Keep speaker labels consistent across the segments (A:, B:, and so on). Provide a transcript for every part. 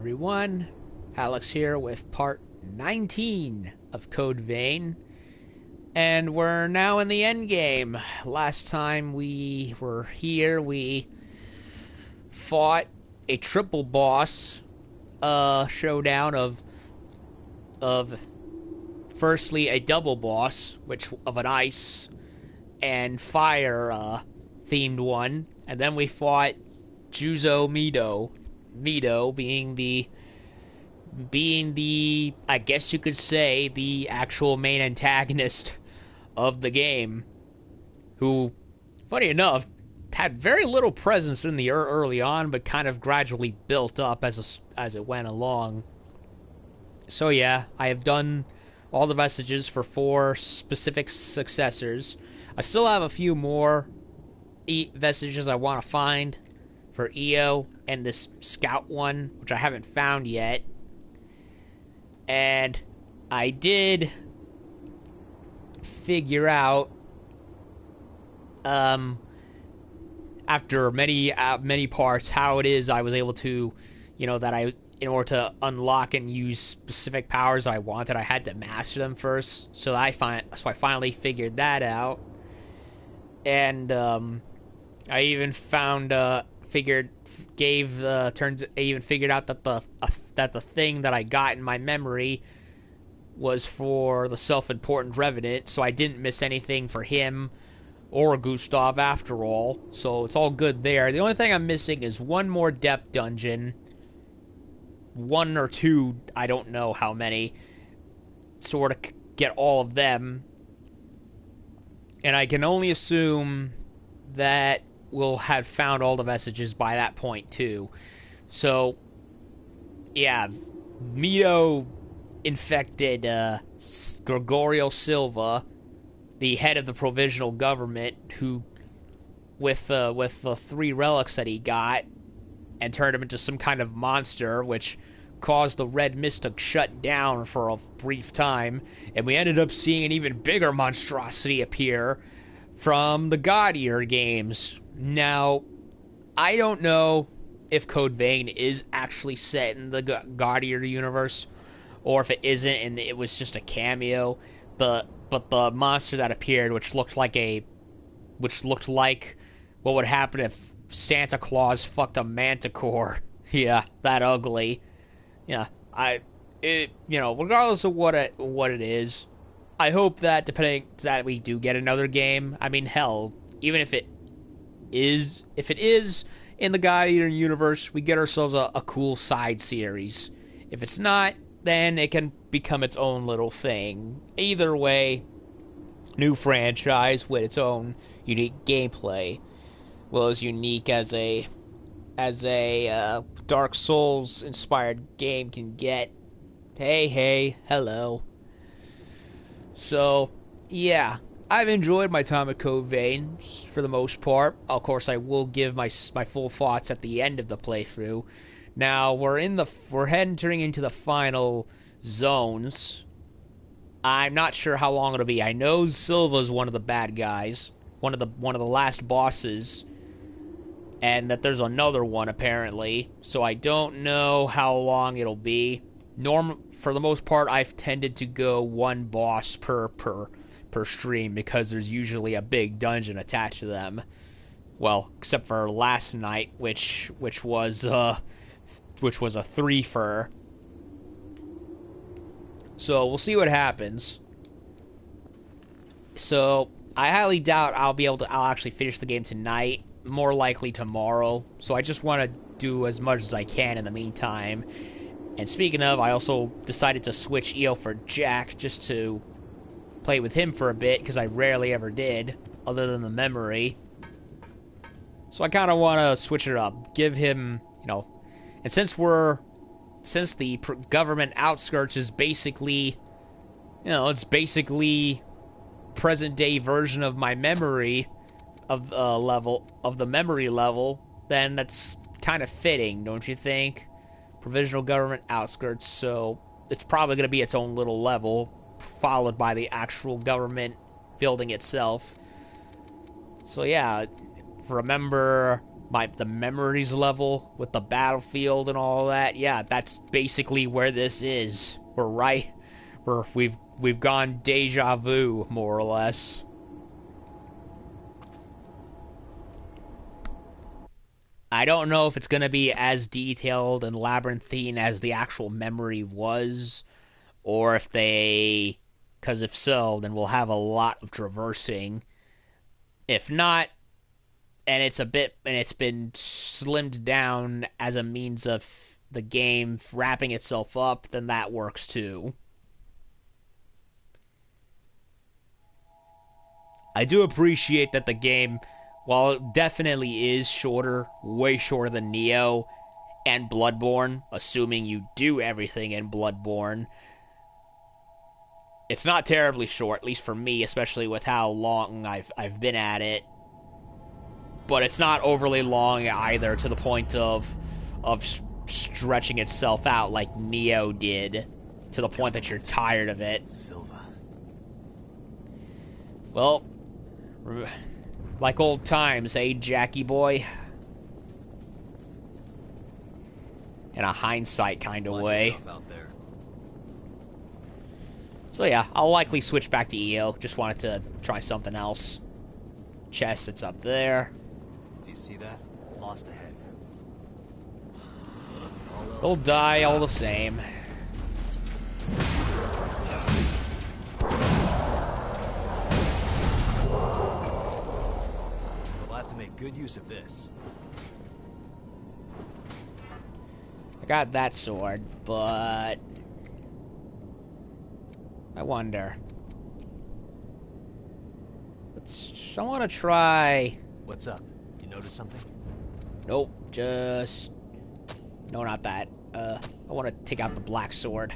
A: Everyone, Alex here with part 19 of Code Vein, and we're now in the end game. Last time we were here, we fought a triple boss showdown of firstly a double boss, which of an ice and fire themed one, and then we fought Juzo Mido. Mido being the I guess you could say the actual main antagonist of the game, who, funny enough, had very little presence in the early on, but kind of gradually built up as it went along. So yeah, I have done all the vestiges for 4 specific successors. I still have a few more vestiges I want to find for EO and this scout one, which I haven't found yet. And I did figure out, after many parts, how it is I was able to, in order to unlock and use specific powers I wanted, I had to master them first. So I finally figured that out, and I even figured out that the thing that I got in my memory was for the self-important revenant, so I didn't miss anything for him or Gustav after all. So it's all good there. The only thing I'm missing is one more depth dungeon, 1 or 2, I don't know how many, sort of get all of them, and I can only assume that we'll have found all the messages by that point too. So yeah, Mito infected Gregorio Silva, the head of the provisional government, who with the 3 relics that he got, and turned him into some kind of monster, which caused the red mist to shut down for a brief time, and we ended up seeing an even bigger monstrosity appear from the God Eater games. Now, I don't know if Code Vein is actually set in the God Eater universe, or if it isn't and it was just a cameo. But the monster that appeared, which looked like what would happen if Santa Claus fucked a manticore. Yeah, that ugly. Yeah, regardless of what it is, I hope that that we do get another game. I mean, hell, even if it is in the God Eater universe, we get ourselves a cool side series. If it's not, then it can become its own little thing. Either way, new franchise with its own unique gameplay. Well, as unique as a Dark Souls inspired game can get. Hey, hello. So, yeah, I've enjoyed my time at Code Vein for the most part. Of course, I will give my full thoughts at the end of the playthrough. Now we're entering into the final zones. I'm not sure how long it'll be. I know Silva's one of the bad guys, one of the last bosses, and that there's another one apparently. So I don't know how long it'll be. For the most part, I've tended to go 1 boss per stream, because there's usually a big dungeon attached to them. Well, except for last night, which was a 3-fer. So we'll see what happens. So I highly doubt I'll actually finish the game tonight. More likely tomorrow. So I just want to do as much as I can in the meantime. And speaking of, I also decided to switch EO for Jack just to play with him for a bit, because I rarely ever did, other than the memory. So I kind of want to switch it up, give him, and since the government outskirts is basically, it's basically present day version of my memory of the memory level, then that's kind of fitting, don't you think? Provisional government outskirts, so it's probably going to be its own little level, followed by the actual government building itself. So yeah, remember the memories level with the battlefield and all that. Yeah, that's basically where this is. We're right. We've gone deja vu, more or less. I don't know if it's going to be as detailed and labyrinthine as the actual memory was, or if they, because if so, then we'll have a lot of traversing. If not, and it's been slimmed down as a means of the game wrapping itself up, then that works too. I do appreciate that the game, while it definitely is shorter, way shorter than Neo and Bloodborne, assuming you do everything in Bloodborne, it's not terribly short, at least for me, especially with how long I've been at it. But it's not overly long either, to the point of stretching itself out like Neo did, to the point that you're tired of it.
B: Silva.
A: Well, like old times, eh, Jackie boy? In a hindsight kind of way. So yeah, I'll likely switch back to EO. Just wanted to try something else. Chest, it's up there.
B: Do you see that? Lost ahead.
A: They'll die all the same.
B: We'll have to make good use of this.
A: I got that sword, but I wonder. I want to try.
B: What's up? You notice something?
A: Nope, just no, not that. I want to take out the black sword.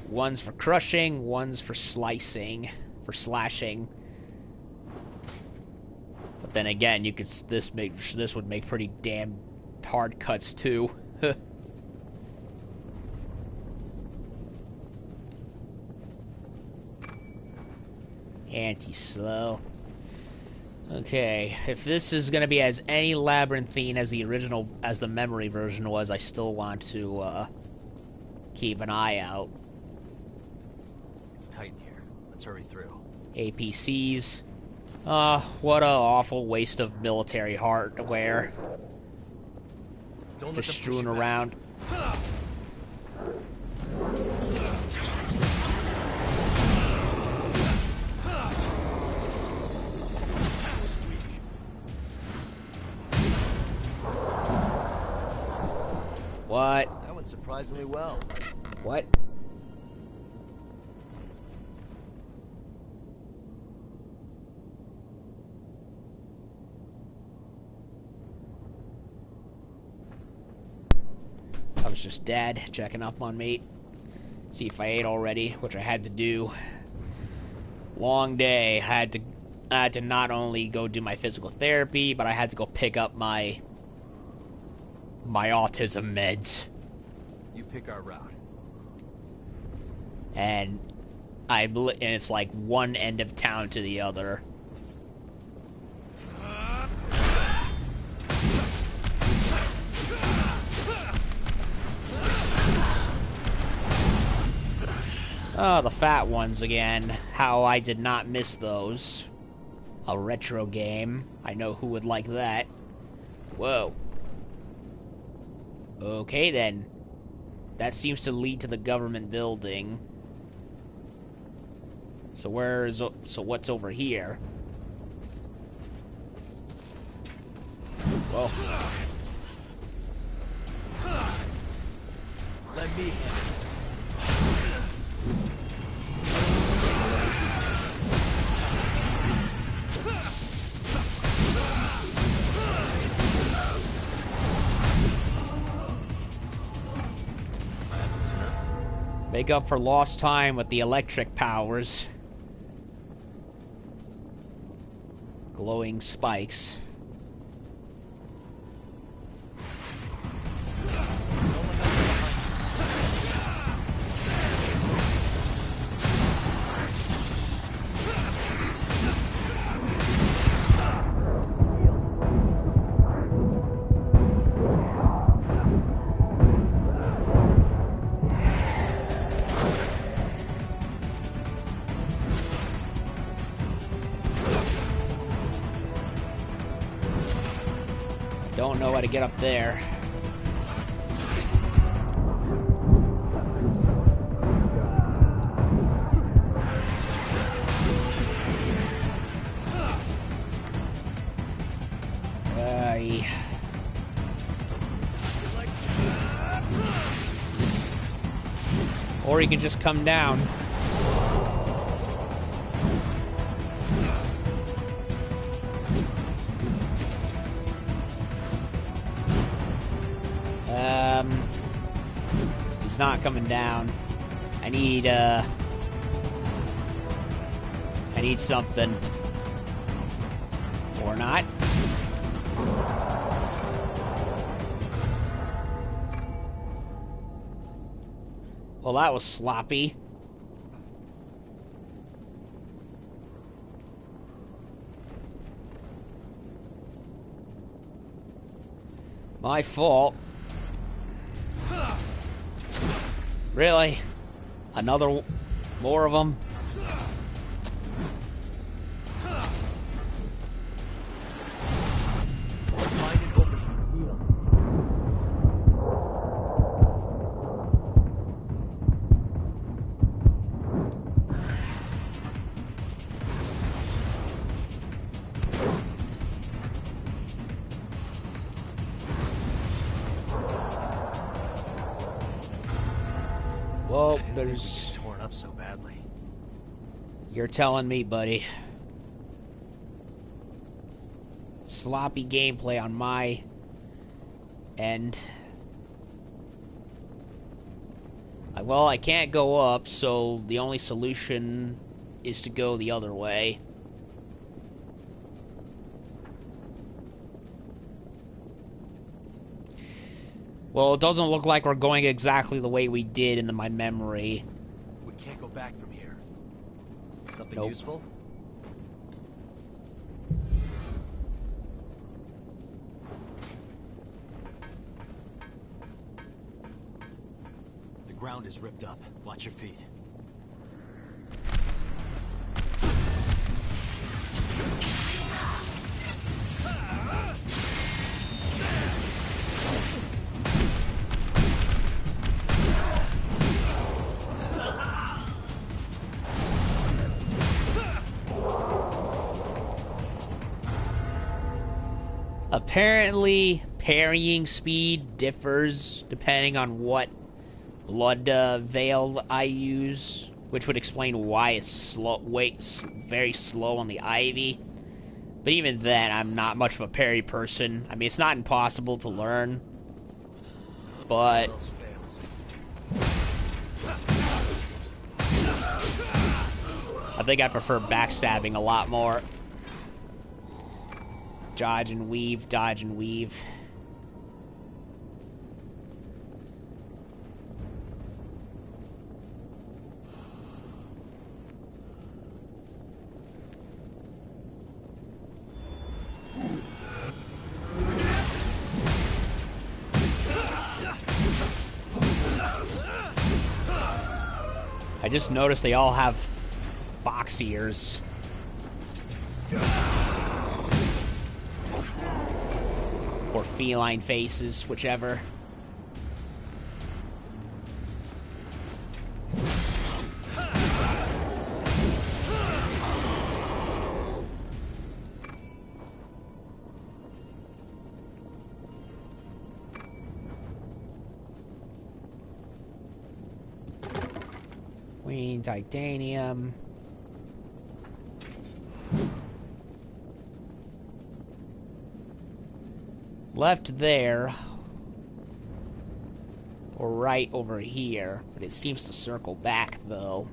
A: One's for crushing, one's for slicing, for slashing. But then again, you could this would make pretty damn hard cuts too. Anti-slow. Okay, if this is gonna be as any labyrinthine as the original, as the memory version was, I still want to keep an eye out.
B: It's tight in here. Let's hurry through.
A: APCs. What a awful waste of military hardware. Just strewn around. What?
B: That went surprisingly well.
A: What? I was just dead, checking up on me. See if I ate already, which I had to do. Long day. I had to not only go do my physical therapy, but I had to go pick up my autism meds.
B: You pick our route.
A: And it's like one end of town to the other. Oh, the fat ones again. How I did not miss those. A retro game. I know who would like that. Whoa. Okay then. That seems to lead to the government building. So what's over here? Whoa.
B: Let me handle this.
A: Make up for lost time with the electric powers. Glowing spikes. don't know how to get up there. Or he can just come down. He's not coming down. I need something. Or not. Well, that was sloppy. My fault. Really? Another... more of them? Well, there's...
B: torn up so badly.
A: You're telling me, buddy. Sloppy gameplay on my end. Well, I can't go up, so the only solution is to go the other way. Well, it doesn't look like we're going exactly the way we did in my memory.
B: We can't go back from here. Something
A: Nope.
B: useful? The ground is ripped up. Watch your feet.
A: Apparently, parrying speed differs depending on what blood veil I use, which would explain why it's slow, very slow on the Ivy. But even then, I'm not much of a parry person. I mean, it's not impossible to learn, but I think I prefer backstabbing a lot more. Dodge and weave, dodge and weave. I just noticed they all have fox ears. Or feline faces, whichever. Queen titanium. Left there, or right over here, but it seems to circle back, though.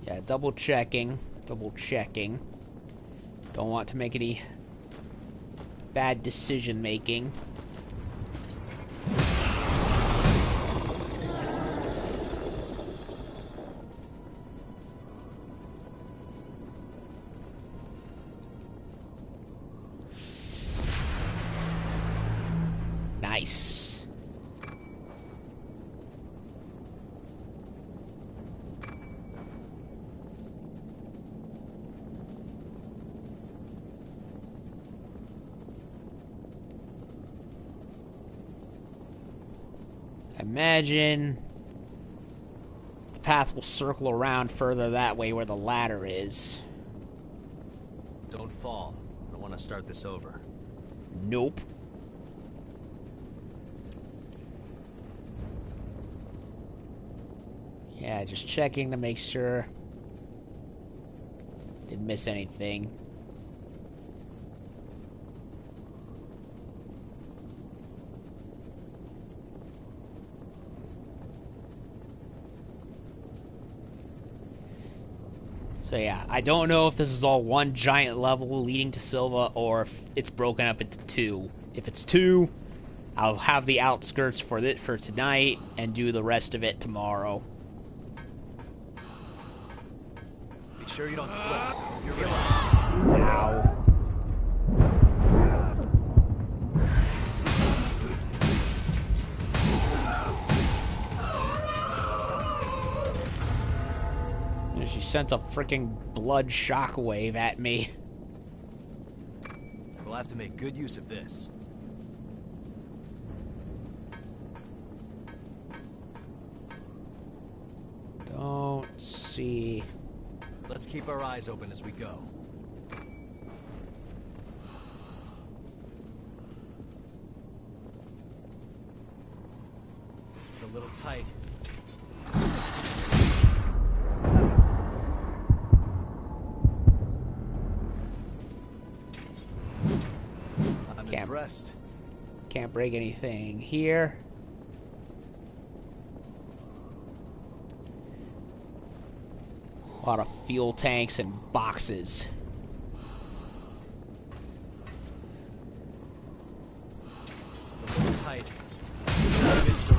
A: Yeah, double checking. Don't want to make any bad decision making. Nice. imagine the path will circle around further that way where the ladder is.
B: Don't fall. I don't want to start this over.
A: Nope. Yeah, just checking to make sure. Didn't miss anything. So yeah, I don't know if this is all one giant level leading to Silva or if it's broken up into two. If it's two, I'll have the outskirts for tonight and do the rest of it tomorrow.
B: Be sure you don't slip. You're ready.
A: Ow. She sent a freaking blood shockwave at me.
B: We'll have to make good use of this.
A: Don't see.
B: Let's keep our eyes open as we go. This is a little tight. I'm impressed.
A: Can't break anything here. A lot of fuel tanks and boxes.
B: This is a little tight. So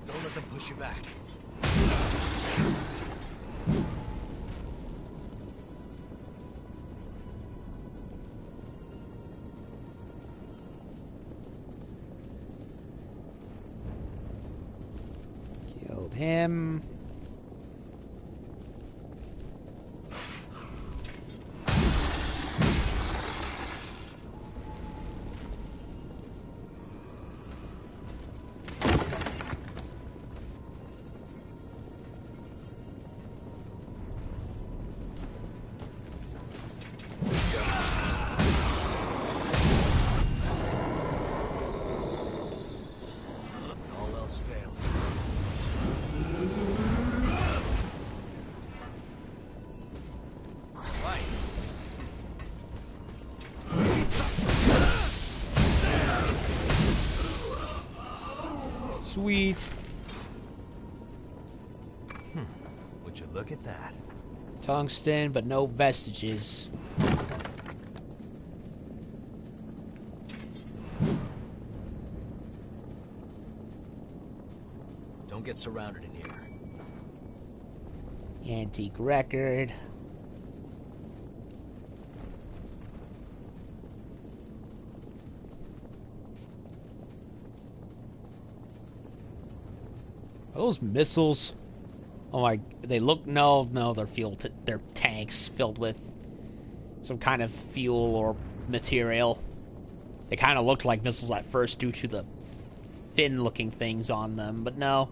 B: don't let them push you back.
A: Killed him.
B: All else fails. Right.
A: Sweet.
B: Would you look at that?
A: Tungsten, but no vestiges.
B: Don't get surrounded in here.
A: Antique record. Are those missiles? Oh my, they look, no, they're they're tanks filled with some kind of fuel or material. They kind of looked like missiles at first due to the fin-looking things on them, but no.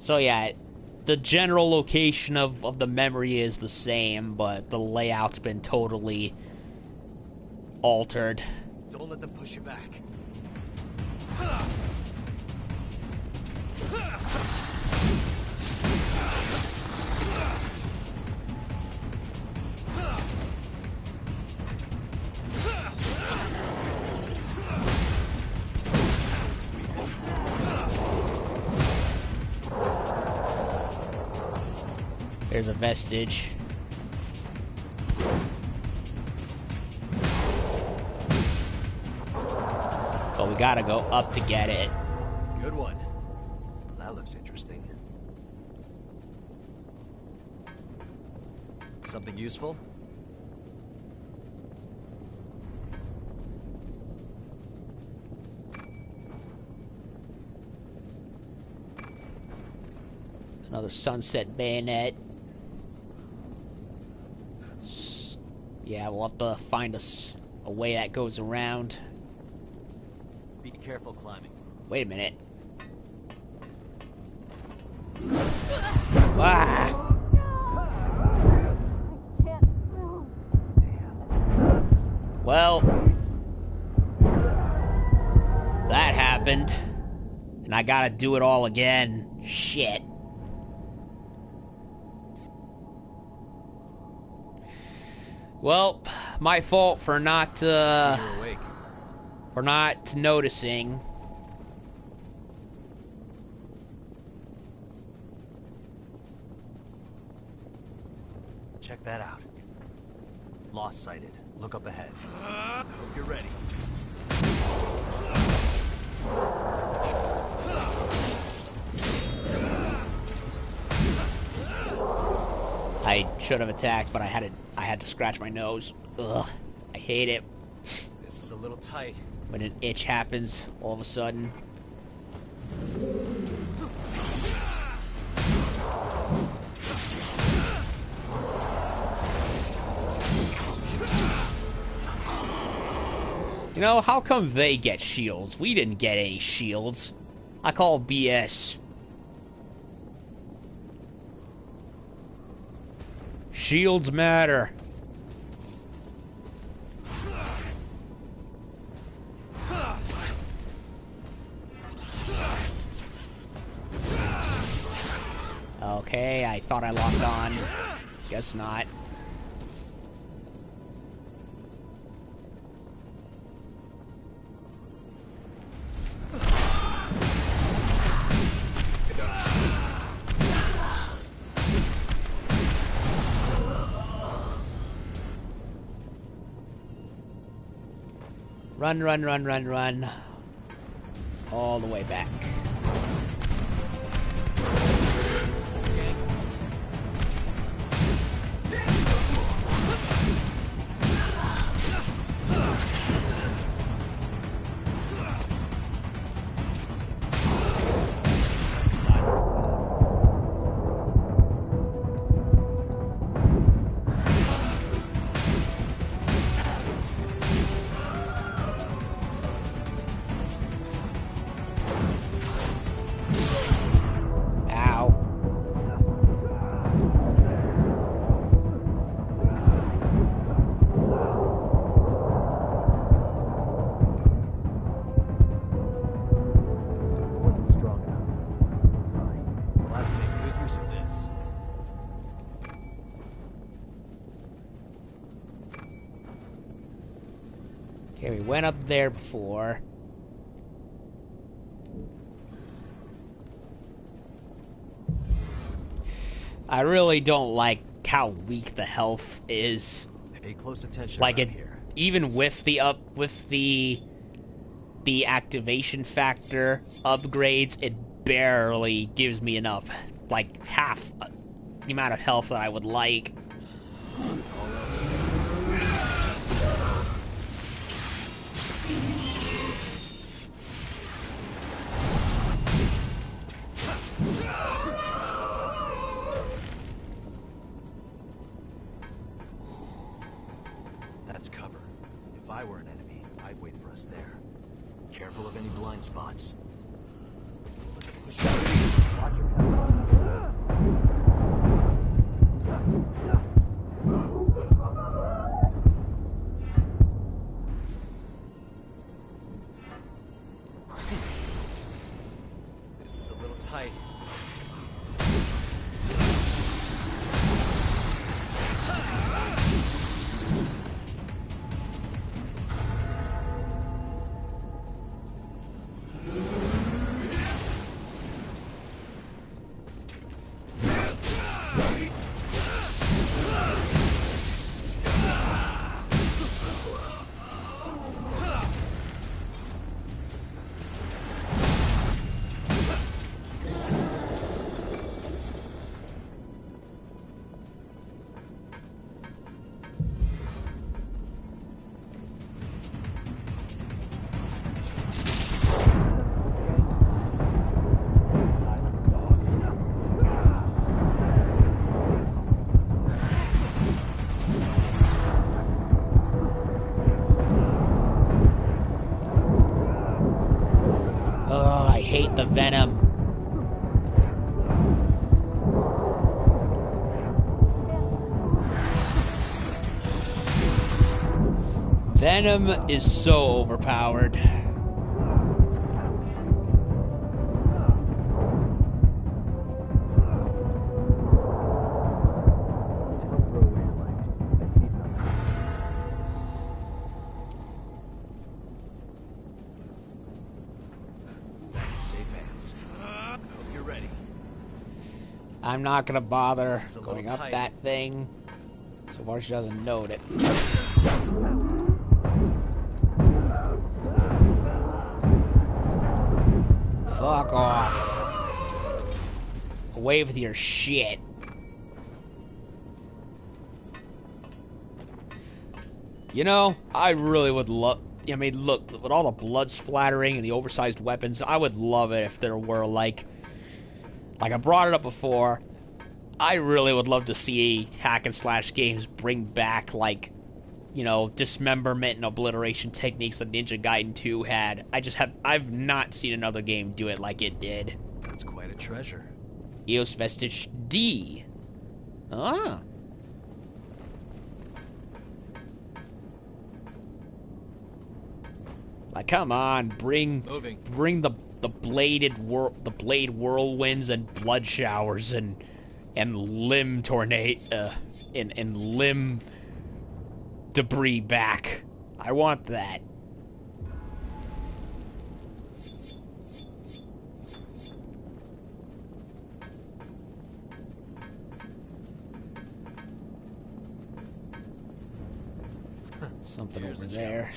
A: So yeah, the general location of the memory is the same, but the layout's been totally altered.
B: Don't let them push you back.
A: There's a vestige. But we gotta go up to get it.
B: Good one. That looks interesting. Something useful?
A: Another sunset bayonet. Yeah, we'll have to find us a way that goes around.
B: Be careful climbing.
A: Wait a minute. Ah! Well, that happened. And I gotta do it all again. Shit. Well, my fault for not,
B: See you're awake.
A: for not noticing.
B: Check that out. Lost sighted. Look up ahead. I hope you're ready.
A: I should have attacked, but I had to scratch my nose. Ugh, I hate it
B: This is a little tight.
A: when an itch happens all of a sudden. You know, how come they get shields? We didn't get any shields. I call BS. Shields matter. Okay, I thought I locked on. Guess not. Run, run, run, run, run. All the way back. Okay, we went up there before. I really don't like how weak the health is.
B: Pay close attention
A: Like it,
B: here.
A: even with the the activation factor upgrades, it barely gives me enough, like half the amount of health that I would like.
B: That's cover. If I were an enemy, I'd wait for us there. Careful of any blind spots. Watch your head. This is a little tight.
A: hate the venom. Venom is so overpowered.
B: Safe hands. Hope you're ready.
A: I'm not gonna bother
B: This is a
A: going
B: little
A: up
B: tight.
A: that thing so far she doesn't note it. Fuck off. Away with your shit. You know, I really would love... I mean, look, with all the blood splattering and the oversized weapons, I would love it if there were, like I brought it up before, I really would love to see hack and slash games bring back, like, you know, dismemberment and obliteration techniques that Ninja Gaiden 2 had. I've not seen another game do it like it did.
B: That's quite a treasure.
A: EOS Vestige D. Ah. Like, come on, bring the blade whirlwinds and blood showers and limb tornado and limb debris back. I want that. Something
B: Here's
A: over
B: a
A: there.
B: challenge.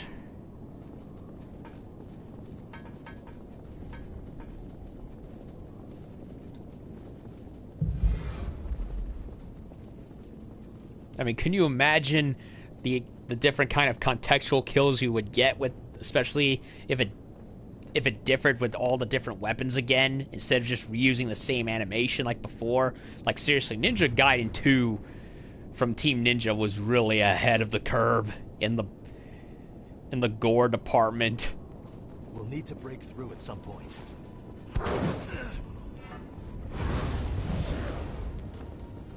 A: I mean, can you imagine the different kind of contextual kills you would get with, especially if it differed with all the different weapons again, instead of just reusing the same animation like before? Like, seriously, Ninja Gaiden 2 from Team Ninja was really ahead of the curve in the gore department.
B: We'll need to break through at some point.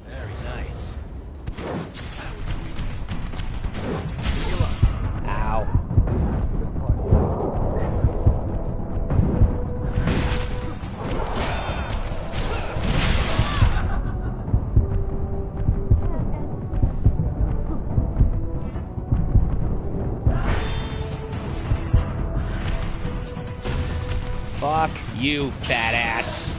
B: Very nice. That was weak. Heal up.
A: Ow. Fuck you, fat ass.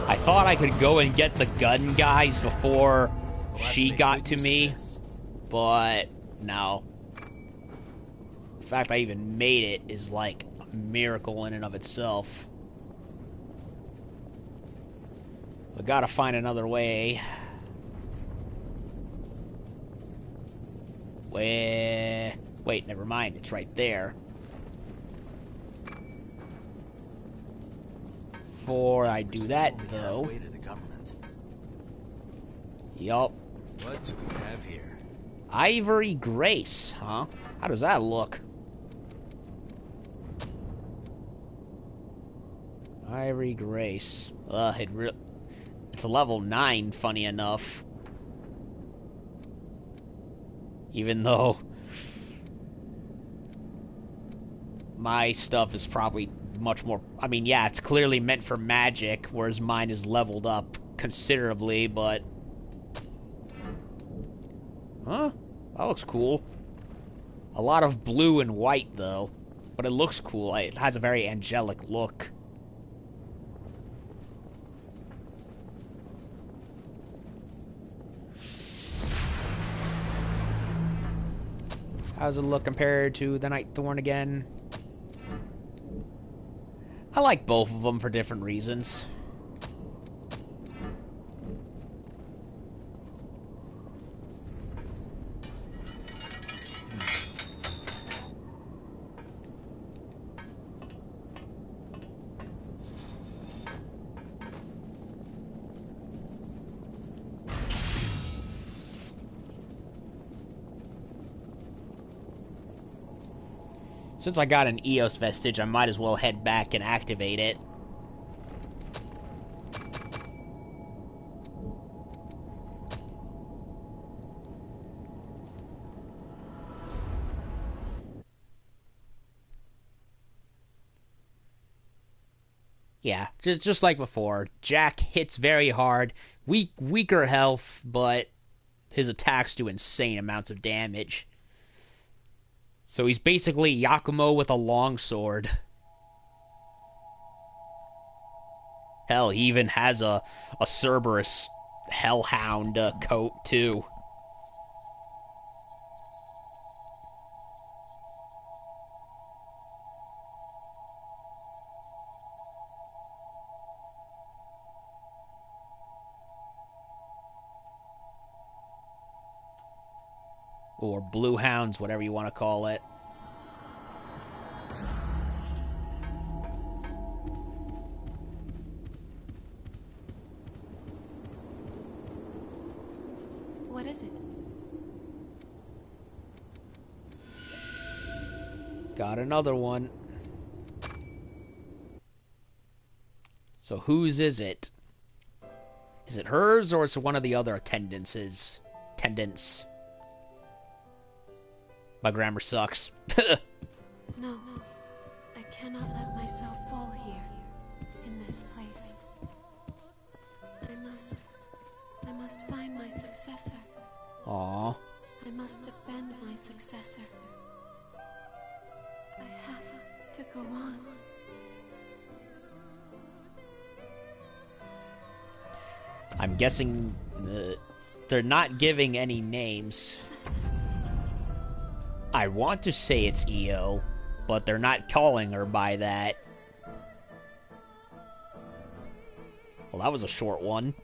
A: I thought I could go and get the gun guys before
B: We'll have
A: she
B: make
A: got
B: good
A: to
B: use of
A: me,
B: this.
A: but no. The fact I even made it is like a miracle in and of itself. We gotta find another way. Wait, never mind. It's right there. Before I do
B: We're
A: that,
B: still only
A: though.
B: halfway to the government.
A: Yup.
B: What do we have here?
A: Ivory Grace, huh? How does that look? Ivory Grace. It's a level 9, funny enough. Even though my stuff is probably much more... I mean, yeah, it's clearly meant for magic, whereas mine is leveled up considerably, but... Huh? That looks cool. A lot of blue and white, though. But it looks cool. It has a very angelic look. How's it look compared to the Night Thorn again? I like both of them for different reasons. Since I got an Eos vestige, I might as well head back and activate it. Yeah, just like before, Jack hits very hard, weaker health, but his attacks do insane amounts of damage. So he's basically Yakumo with a longsword. Hell, he even has a Cerberus Hellhound coat too. Or Blue Hounds, whatever you want to call it.
C: What is it?
A: Got another one. So whose is it? Is it hers or is it one of the other attendants? My grammar sucks.
C: No, I cannot let myself fall here, in this place. I must find my successor.
A: Aww.
C: I must defend my successor. I have to go on.
A: I'm guessing they're not giving any names. I want to say it's Io, but they're not calling her by that. Well, that was a short one.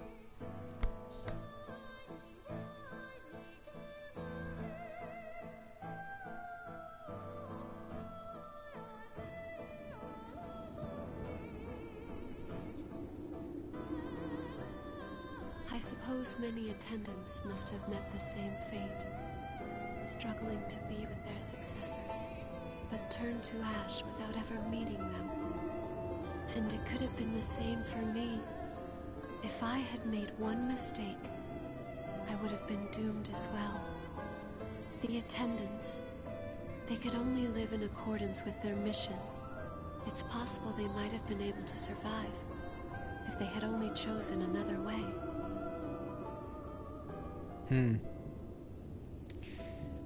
C: I suppose many attendants must have met the same fate, struggling to be with their successors, but turned to ash without ever meeting them. And it could have been the same for me. If I had made one mistake, I would have been doomed as well. The attendants, they could only live in accordance with their mission. It's possible they might have been able to survive if they had only chosen another way.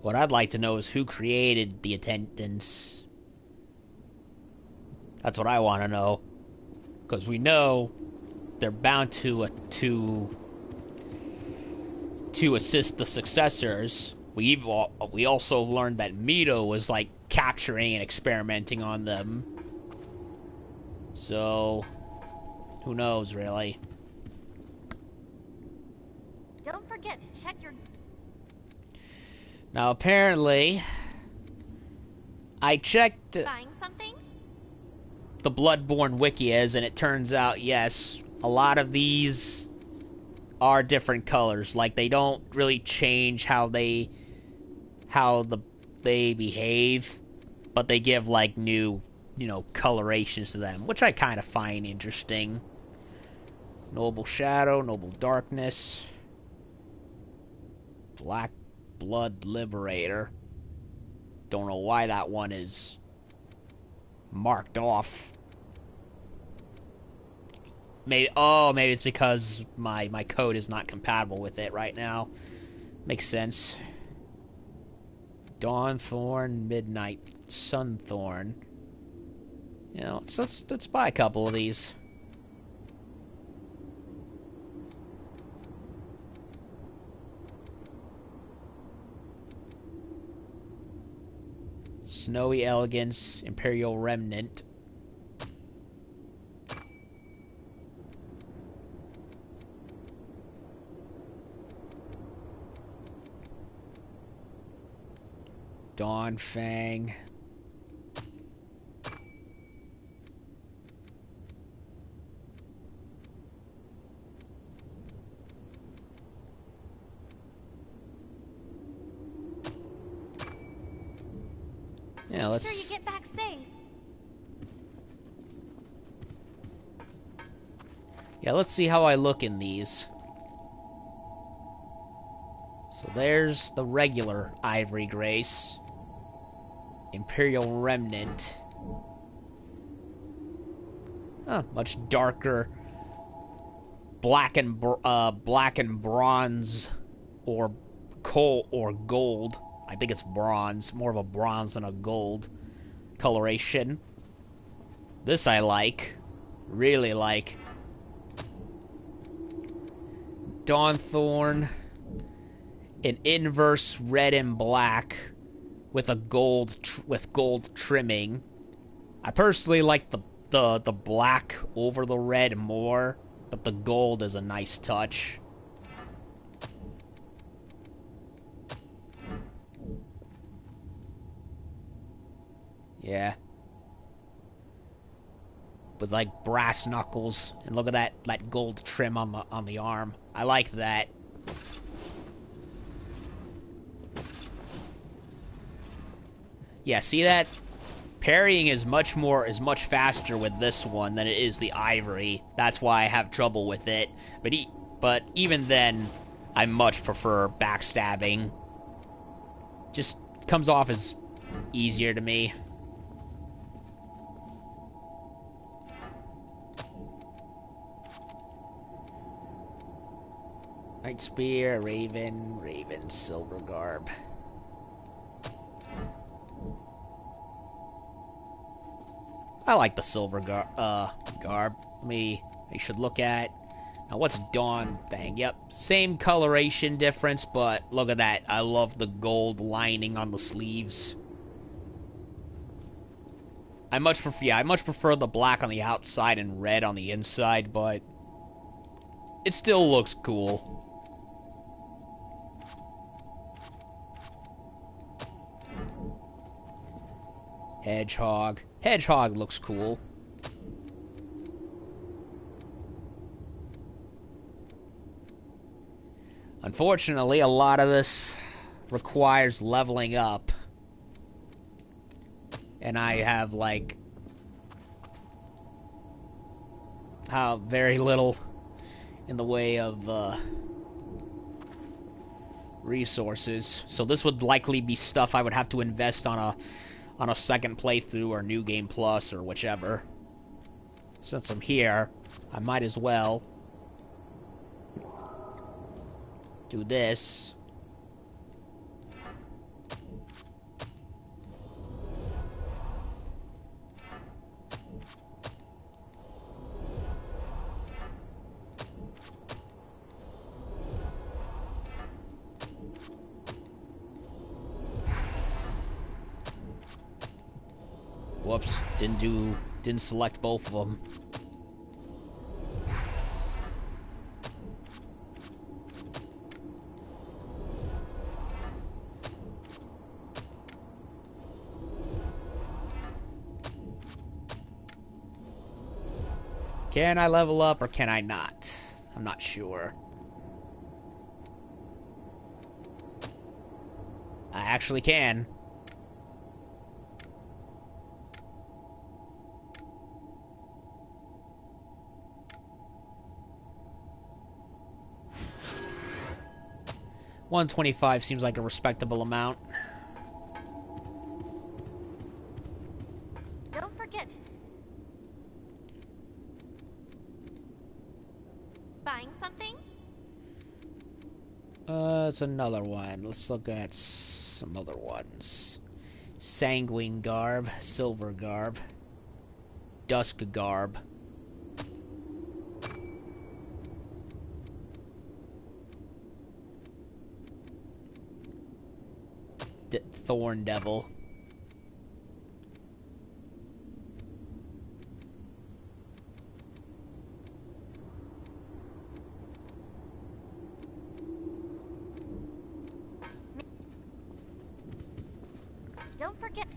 A: What I'd like to know is who created the attendants. That's what I want to know. Because we know they're bound to assist the successors. We also learned that Mito was like capturing and experimenting on them. So who knows, really?
D: Don't forget to check your...
A: Now, apparently, I checked
D: Buying something?
A: the Bloodborne Wikias, and it turns out, yes, a lot of these are different colors. Like, they don't really change how they behave, but they give, like, new, colorations to them, which I kind of find interesting. Noble Shadow, Noble Darkness, Black Blood Liberator. Don't know why that one is marked off. Maybe it's because my code is not compatible with it right now. Makes sense. Dawnthorn, Midnight Sunthorn. Let's buy a couple of these. Snowy Elegance, Imperial Remnant. Dawnfang. Yeah,
D: Make sure you get back safe.
A: Yeah, let's see how I look in these. So there's the regular Ivory Grace. Imperial Remnant. Much darker. Black and bronze, or coal or gold. I think it's bronze, more of a bronze than a gold coloration. This I like, really like. Dawnthorn, an inverse red and black with a gold gold trimming. I personally like the black over the red more, but the gold is a nice touch. Yeah. With like brass knuckles, and look at that gold trim on the arm. I like that. Yeah, see that? Parrying is much faster with this one than it is the Ivory. That's why I have trouble with it. But even then, I much prefer backstabbing. Just comes off as easier to me. Knight Spear, Raven, Silver Garb. I like the Silver Garb. I should look at... Now, what's Dawn thing? Yep, same coloration difference, but look at that. I love the gold lining on the sleeves. I much prefer the black on the outside and red on the inside, but it still looks cool. Hedgehog. Hedgehog looks cool. Unfortunately, a lot of this requires leveling up. And I have, like, very little in the way of resources. So this would likely be stuff I would have to invest on a second playthrough or New Game Plus or whichever. Since I'm here, I might as well do this. Whoops, didn't select both of them. Can I level up or can I not? I'm not sure. I actually can. $125 seems like a respectable amount.
D: Don't forget. Buying something?
A: It's another one. Let's look at some other ones. Sanguine Garb, Silver Garb, Dusk Garb. Thorn Devil.
D: Don't forget.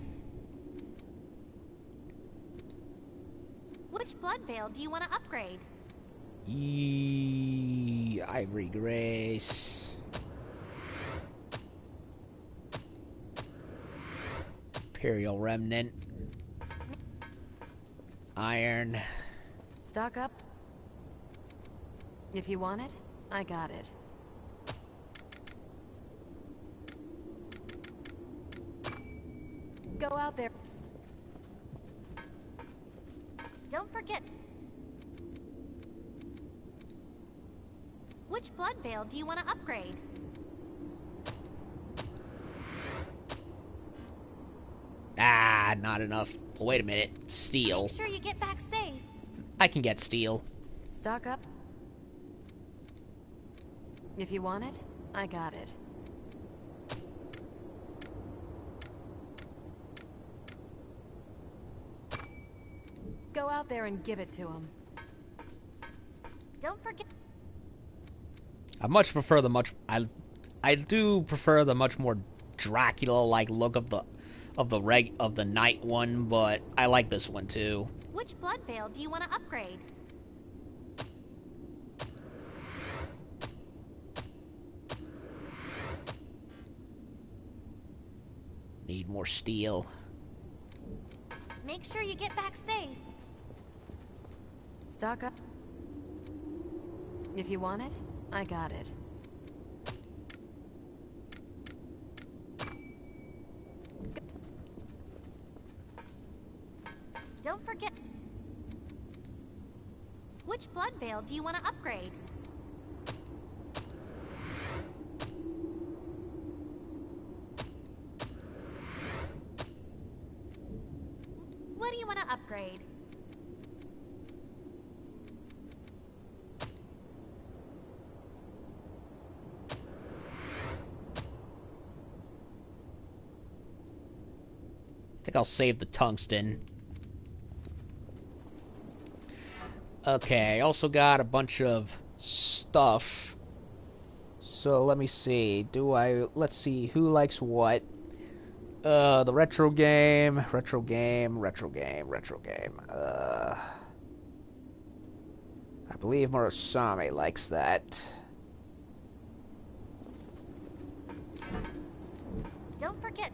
D: Which blood veil do you want to upgrade?
A: Ivory Grace. Imperial Remnant. Iron.
E: Stock up. If you want it, I got it. Go out there.
D: Don't forget. Which blood veil do you want to upgrade?
A: Ah, not enough. Oh, wait a minute. Steel.
D: Make sure you get back safe.
A: I can get steel.
E: Stock up. If you want it, I got it. Go out there and give it to him.
D: Don't forget.
A: I much prefer the I do prefer the much more Dracula-like look of the night one, but I like this one too.
D: Which blood veil do you want to upgrade?
A: Need more steel.
D: Make sure you get back safe.
E: Stock up. If you want it, I got it.
D: Don't forget. Which blood veil do you want to upgrade? What do you want to upgrade?
A: I think I'll save the tungsten. Okay, I also got a bunch of stuff. So let me see. Let's see who likes what. The retro game. I believe Murasame likes that.
D: Don't forget.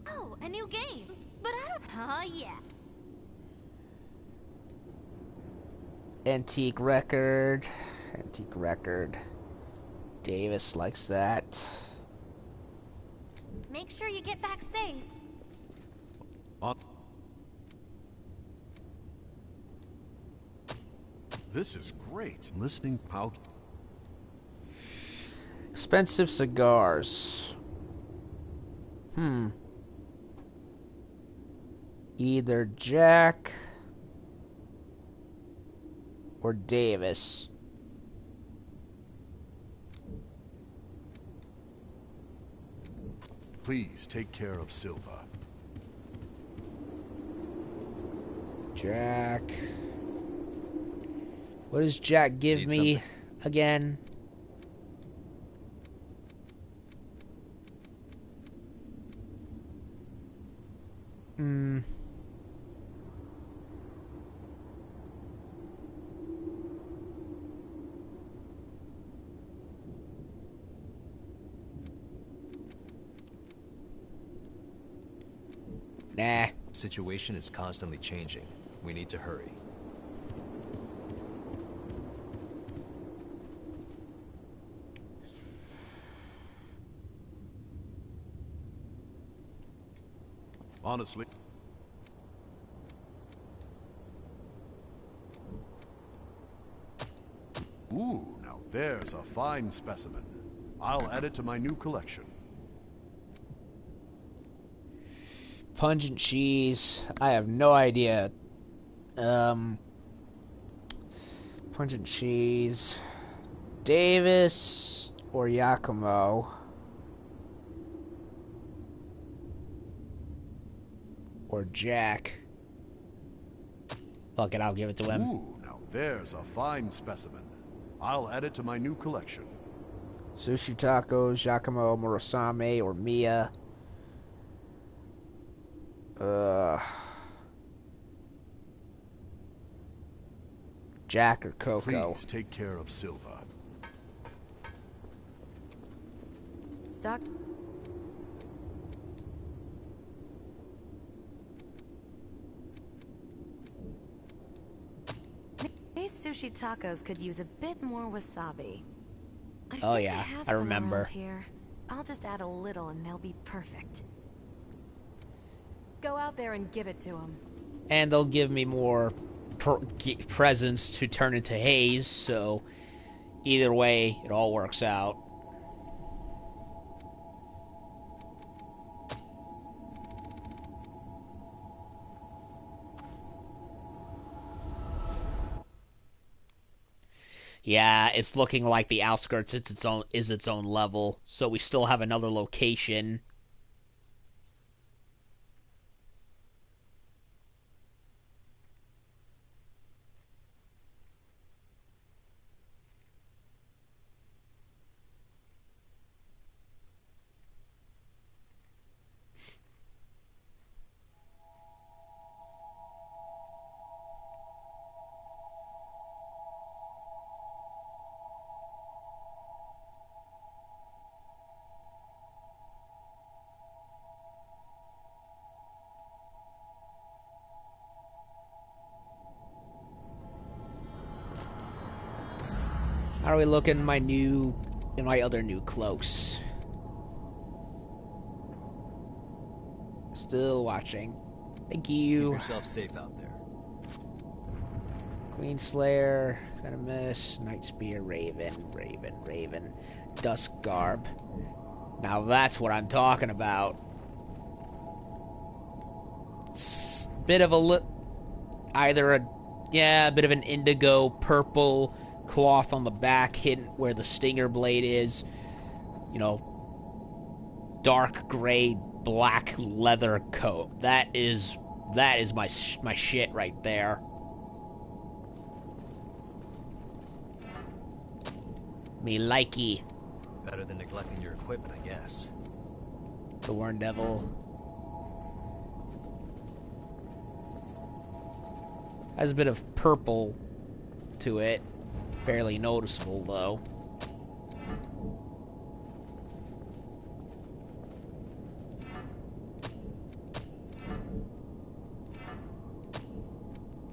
D: Oh, a new game. But I don't. Oh, yeah.
A: Antique record. Davis likes that.
D: Make sure you get back safe.
B: This is great. Listening how
A: Expensive cigars. Either Jack or Davis.
B: please take care of Silva.
A: Jack. What does Jack give
B: Need
A: me
B: something?
A: again? Nah.
B: The situation is constantly changing. We need to hurry. Honestly. Ooh, now there's a fine specimen. I'll add it to my new collection.
A: Pungent cheese. I have no idea. Pungent cheese. Davis or Yakumo. Or Jack. Fuck it, I'll give it to him.
B: Ooh, now there's a fine specimen. I'll add it to my new collection.
A: Sushi tacos, Yakumo, Murasame, or Mia. Jack or Coco.
B: Please take care of Silva.
E: Stuck? These sushi tacos could use a bit more wasabi. I
A: Oh
E: think I
A: yeah,
E: have
A: I
E: some
A: remember.
E: around here. I'll just add a little and they'll be perfect. Go out there and give it to him.
A: And they'll give me more presents to turn into haze, so either way, it all works out. Yeah, it's looking like the outskirts is its own level, so we still have another location. How are we looking in my other new cloaks? Still watching. Thank you.
B: Keep yourself safe out there.
A: Queen Slayer, Venomous, Night Spear, Raven, Dusk Garb. Now that's what I'm talking about. It's a bit of a bit of an indigo purple cloth on the back, hidden where the stinger blade is. You know, dark gray, black leather coat. That is my shit right there. Me likey.
B: Better than neglecting your equipment, I guess.
A: The Warren Devil has a bit of purple to it. Fairly noticeable, though.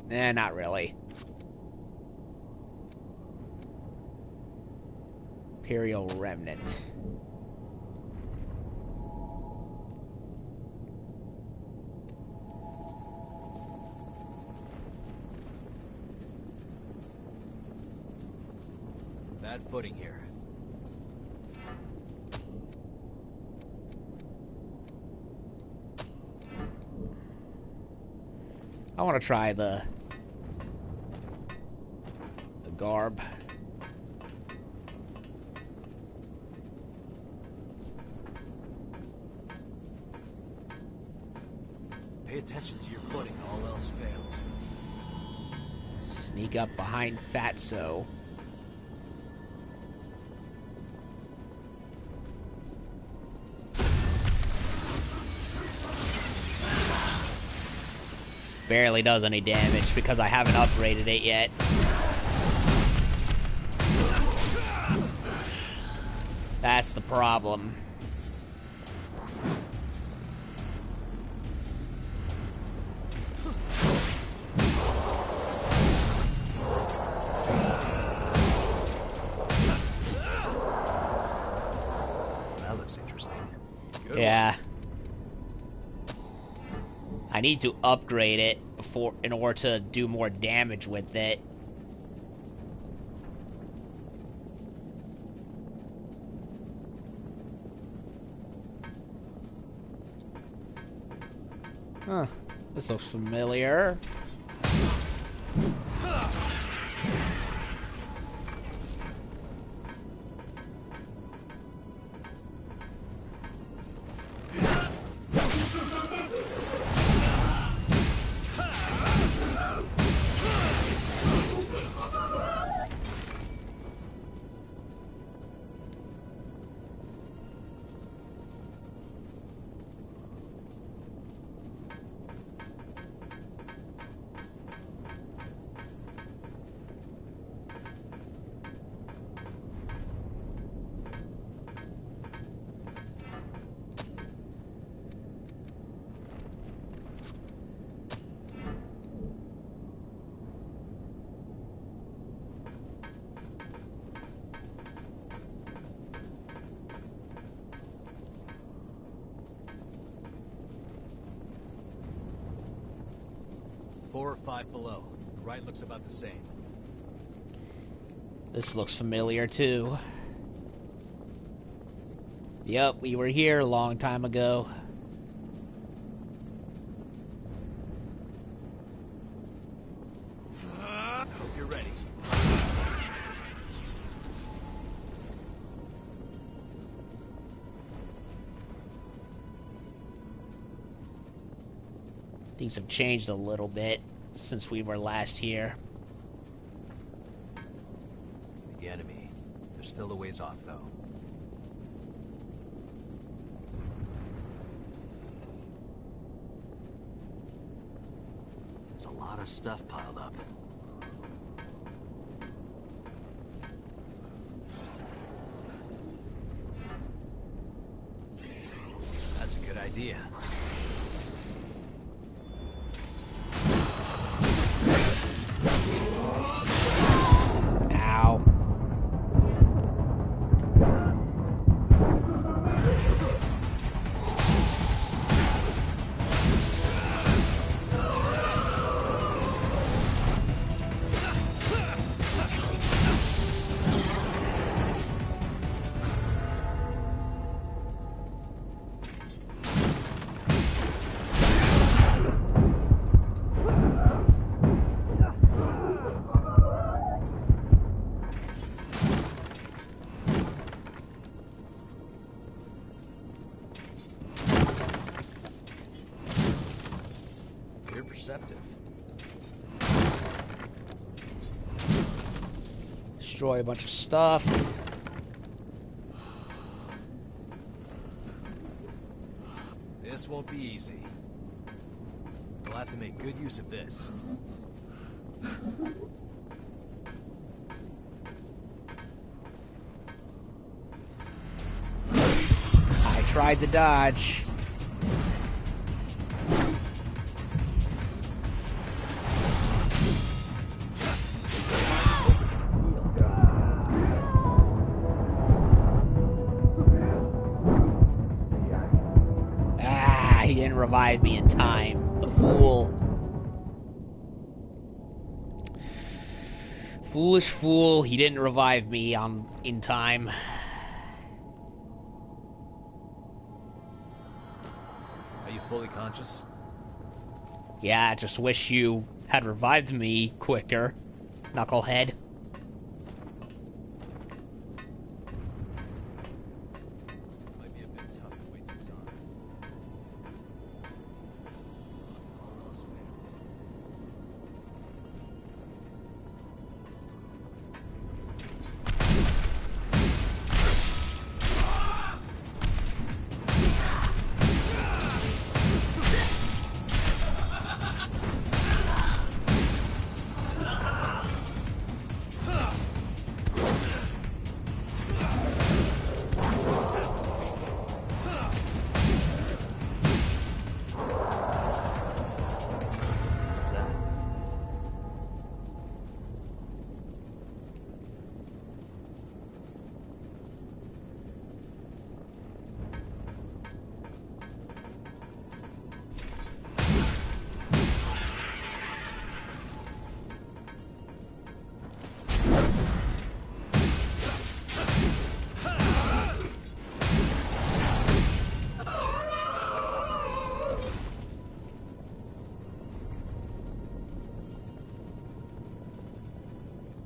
A: Not really. Imperial Remnant.
B: Bad footing here.
A: I want to try the garb.
B: Pay attention to your footing, all else fails.
A: Sneak up behind Fatso. Barely does any damage because I haven't upgraded it yet. That's the problem.
B: That looks interesting. Good
A: Yeah. I need to upgrade it in order to do more damage with it. Huh. This looks familiar.
B: 4 or 5 below. The right looks about the same.
A: This looks familiar too. Yep, we were here a long time ago.
B: I hope you're ready.
A: Things have changed a little bit since we were last here.
B: The enemy. They're still a ways off, though. There's a lot of stuff piled up. That's a good idea.
A: Ow.
B: You're perceptive.
A: Destroy a bunch of stuff.
B: This won't be easy. We'll have to make good use of this.
A: I tried to dodge. Ah, he didn't revive me in time. The fool. Foolish fool, he didn't revive me in time.
B: Are you fully conscious?
A: Yeah, I just wish you had revived me quicker, knucklehead.
B: Might be a bit tough the way things are. All else fails. What's that?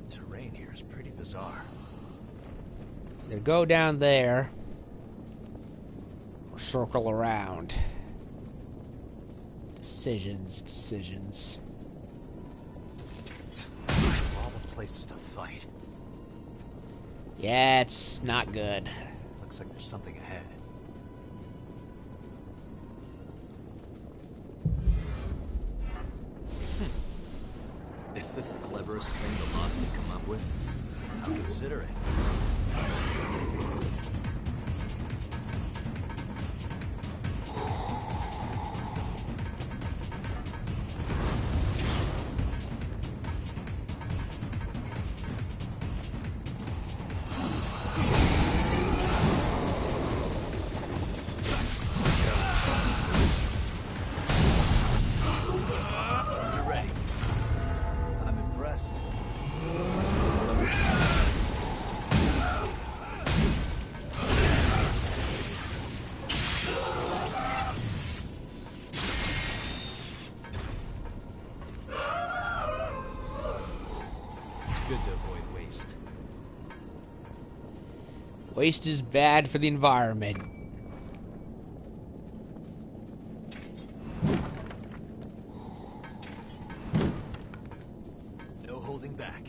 B: Terrain here is pretty bizarre.
A: Either go down there or circle around. Decisions.
B: Of all the places to fight,
A: Yeah, it's not good.
B: looks like there's something ahead. Is this the cleverest thing the Lost can come up with? How considerate. You're ready.
A: Waste is bad for the environment.
B: No holding back.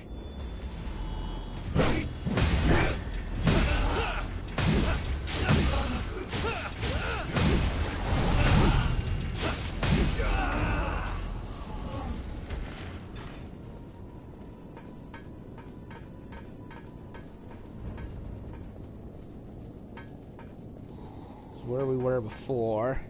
A: It's where we were before.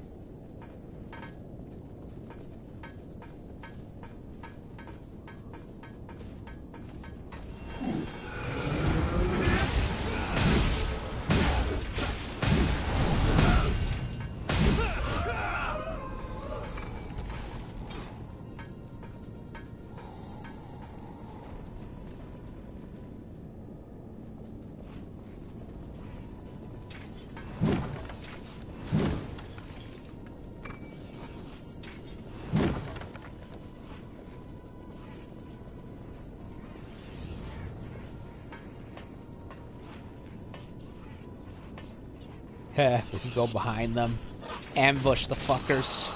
A: We can go behind them. Ambush the fuckers.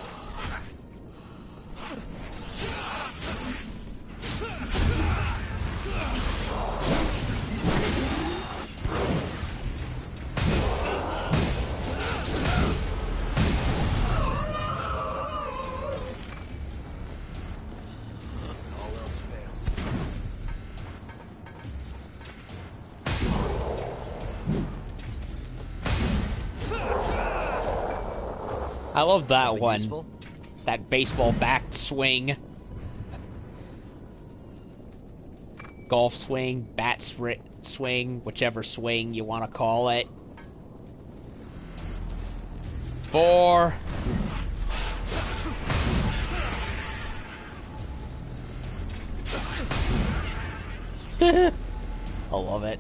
B: All else fails.
A: I love that
B: Something
A: one.
B: useful?
A: That baseball bat swing. Golf swing, bat swing, whichever swing you want to call it. 4. I love it.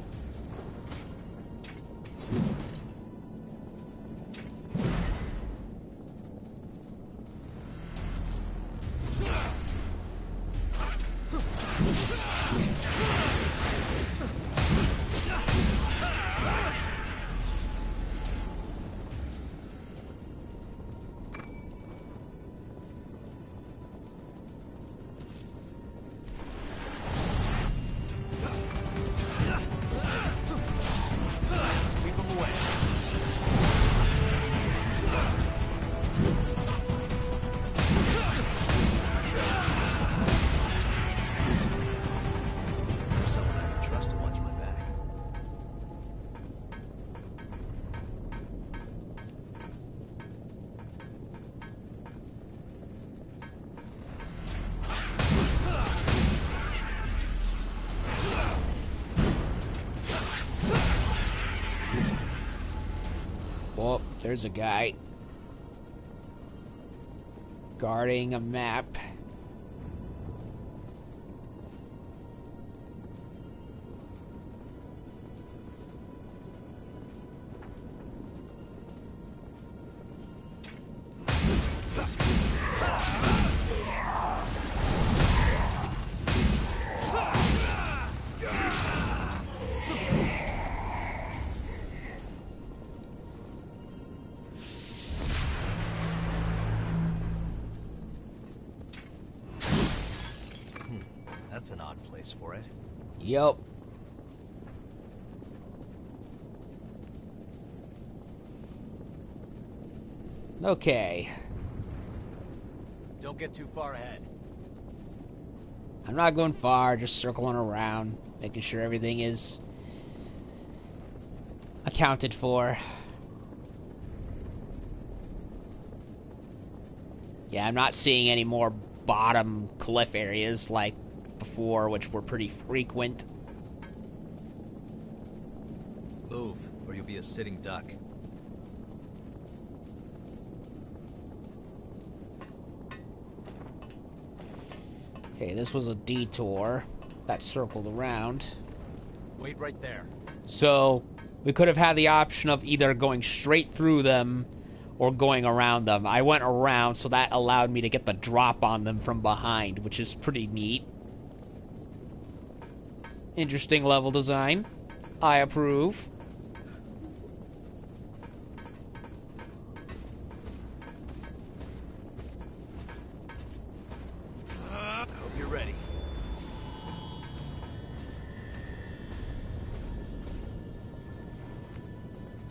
B: Sweep them away. There's someone I can trust to watch my back.
A: Oh, there's a guy. Guarding a map.
B: That's an odd place for it.
A: Yup. Okay.
B: Don't get too far ahead.
A: I'm not going far, just circling around, making sure everything is accounted for. Yeah, I'm not seeing any more bottom cliff areas like before, which were pretty frequent.
B: Move, or you'll be a sitting duck.
A: Okay, this was a detour that circled around.
B: Wait right there.
A: So, we could have had the option of either going straight through them or going around them. I went around, so that allowed me to get the drop on them from behind, which is pretty neat. Interesting level design. I approve.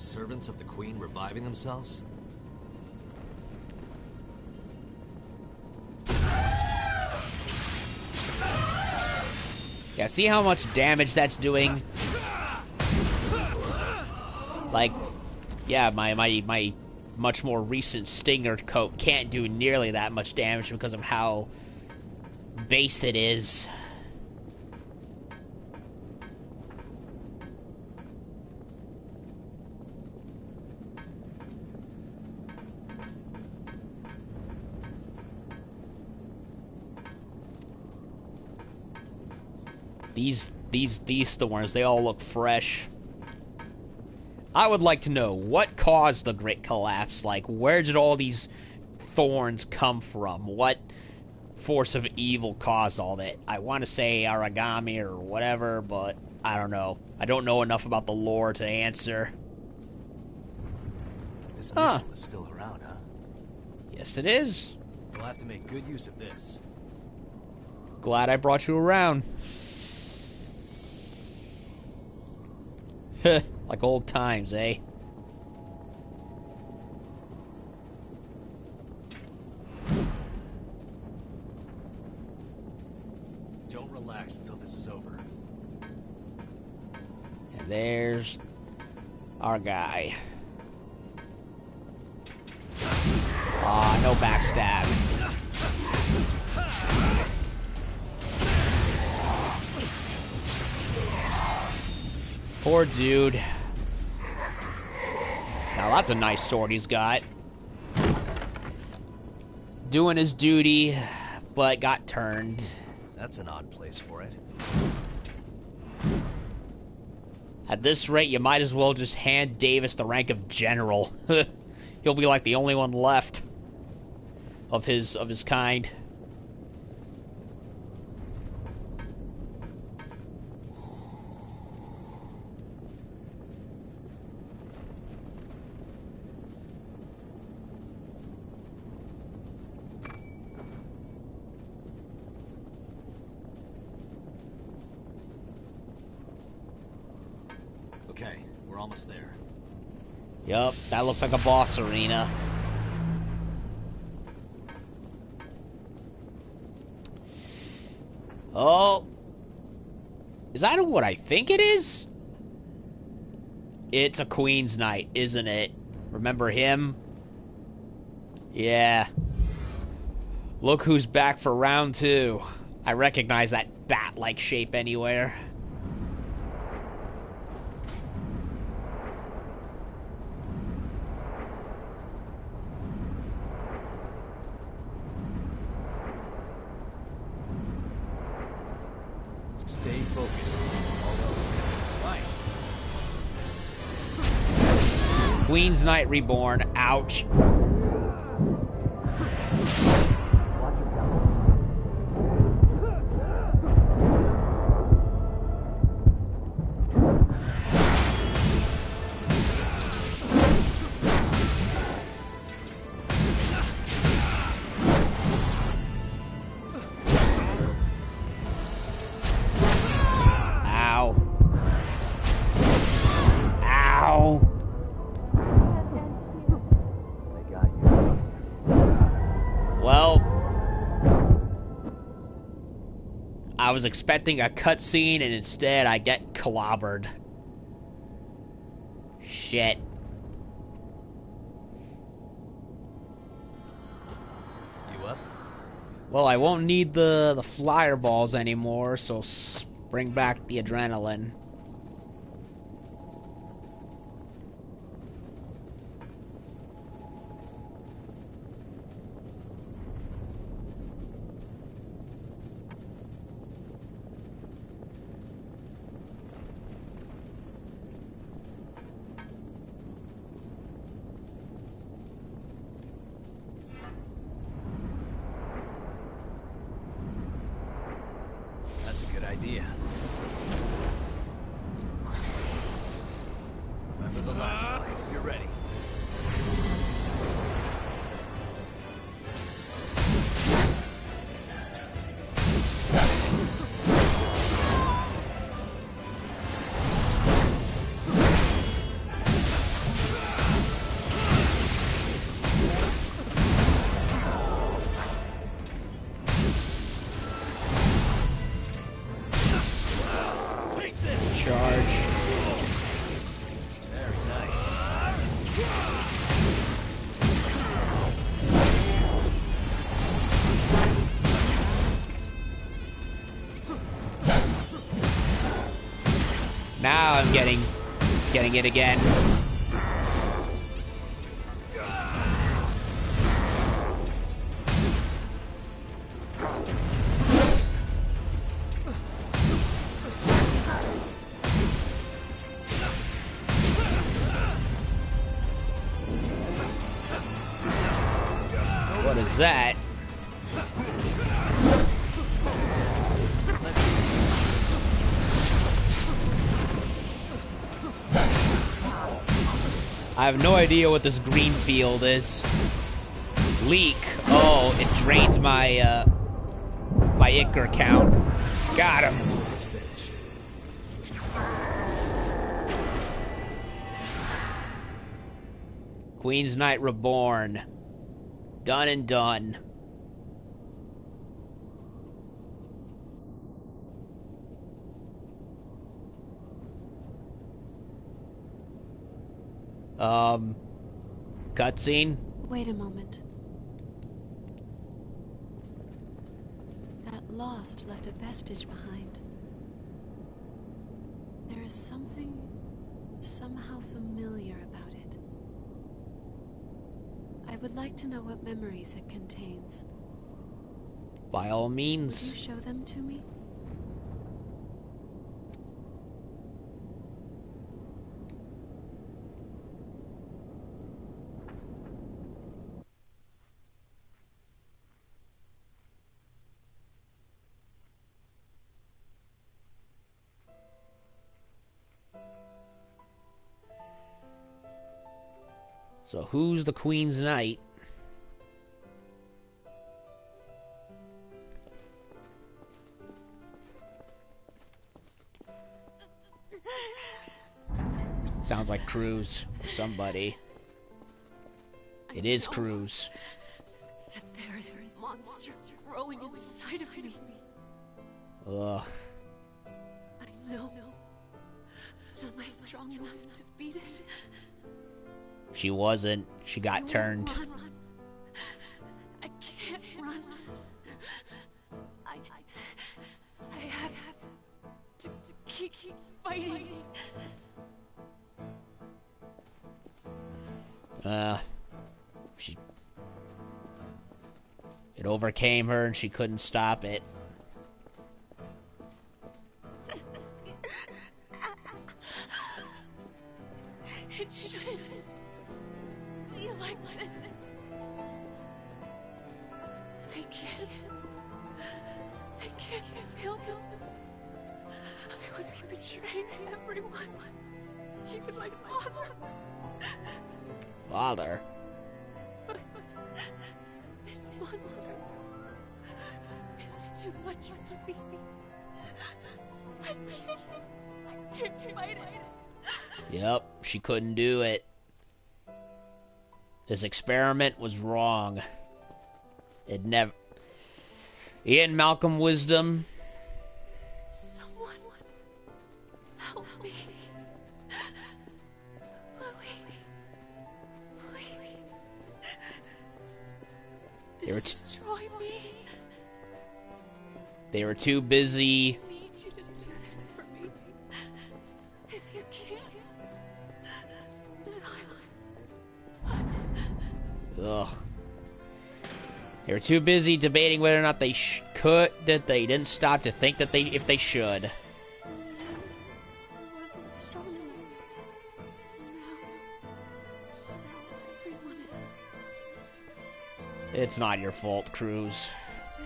B: Servants of the Queen reviving themselves?
A: Yeah, see how much damage that's doing? Like, yeah, my much more recent Stinger coat can't do nearly that much damage because of how base it is. These thorns, they all look fresh. I would like to know what caused the Great Collapse. Like, where did all these thorns come from? What force of evil caused all that? I want to say origami or whatever, but I don't know. I don't know enough about the lore to answer.
B: This missile is still around, huh?
A: Yes, it is.
B: We'll have to make good use of this.
A: Glad I brought you around. Like old times, eh?
B: Don't relax until this is over.
A: And there's our guy. Ah, no backstab. Poor dude. Now that's a nice sword he's got. Doing his duty, but got turned.
B: That's an odd place for it.
A: At this rate, you might as well just hand Davis the rank of general. He'll be like the only one left of his kind.
B: Okay, we're almost there.
A: Yup, that looks like a boss arena. Oh. Is that what I think it is? It's a Queen's Knight, isn't it? Remember him? Yeah. Look who's back for round 2. I recognize that bat-like shape anywhere.
B: Stay focused. All else is fine.
A: Queen's Knight Reborn. Ouch. I was expecting a cutscene, and instead I get clobbered. Shit.
B: You up?
A: Well, I won't need the flyer balls anymore, so bring back the adrenaline.
B: That's a good idea. Remember the last fight. You're ready.
A: I'm getting it again. What is that? I have no idea what this green field is. Leak. Oh, it drains my, my Ichor count. Got him. Queen's Knight Reborn. Done and done. Cutscene?
C: Wait a moment. That lost left a vestige behind. There is something somehow familiar about it. I would like to know what memories it contains.
A: By all means.
C: Would you show them to me?
A: So who's the Queen's Knight? Sounds like Cruz or somebody. It is Cruz.
C: That there is a monster growing inside of me.
A: Ugh.
C: I know. But am I strong enough to beat it?
A: She wasn't. She got turned.
C: Run. I can't run. I have to keep fighting.
A: It overcame her and she couldn't stop it.
C: It shouldn't be like this. I can't fail him. I would be betraying everyone, even my father.
A: Father?
C: But this monster is too much for me. I can't fight it.
A: Yep, she couldn't do it. This experiment was wrong. It never... Ian Malcolm wisdom.
C: Someone help me. Louis, please. Destroy me.
A: They were too busy.
C: I need you to do this for me. If you can't, then
A: Ugh. They were too busy debating whether or not they could, that they didn't stop to think that if they should.
C: I wasn't strong enough. Now everyone is.
A: It's not your fault, Cruz.
C: Still,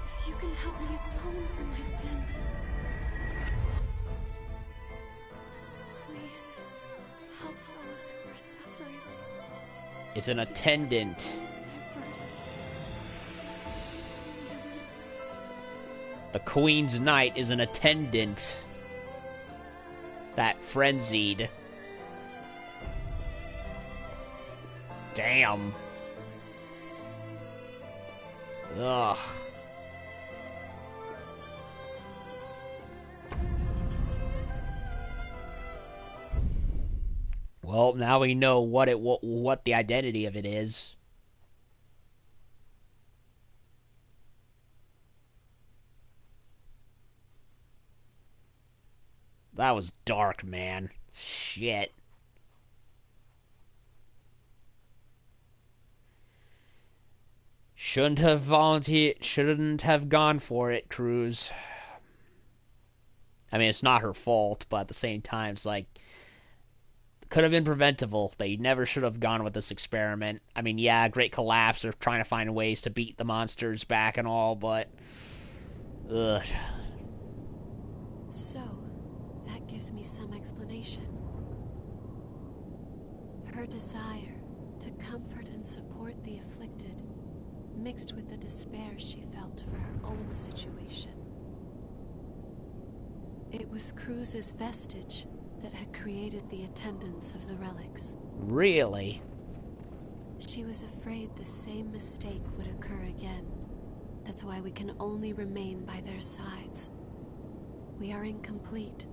C: if you can help me atone for my sin, please help those who are suffering.
A: It's an attendant.
C: Is their burden.
A: The Queen's Knight is an attendant. That frenzied. Damn. Ugh. Well, now we know what the identity of it is. That was dark, man. Shit. Shouldn't have volunteered. Shouldn't have gone for it, Cruz. I mean, it's not her fault, but at the same time, it's like could have been preventable. They never should have gone with this experiment. I mean, yeah, great collapse. They're trying to find ways to beat the monsters back and all, but ugh.
C: So, that gives me some explanation. Her desire to comfort and support the afflicted, mixed with the despair she felt for her own situation. It was Cruz's vestige that had created the attendance of the relics.
A: Really?
C: She was afraid the same mistake would occur again. That's why we can only remain by their sides. We are incomplete.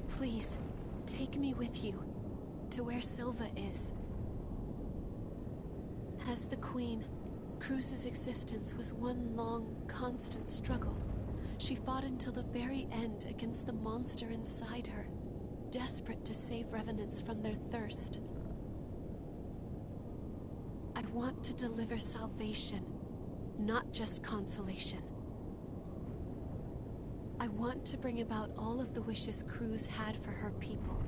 C: Please, take me with you, to where Silva is. As the Queen, Cruz's existence was one long, constant struggle. She fought until the very end against the monster inside her, desperate to save revenants from their thirst. I want to deliver salvation, not just consolation. I want to bring about all of the wishes Cruz had for her people.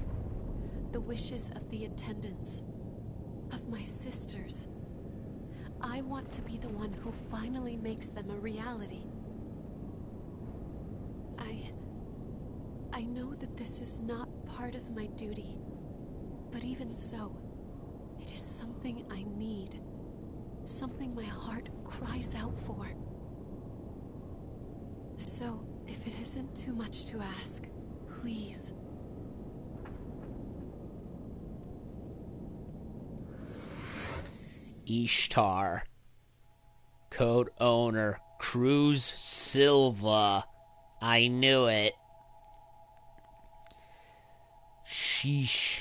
C: The wishes of the attendants, of my sisters. I want to be the one who finally makes them a reality. I know that this is not part of my duty, but even so, it is something I need. Something my heart cries out for. So, if it isn't too much to ask, please.
A: Ishtar. Code owner. Cruz Silva. I knew it. Sheesh.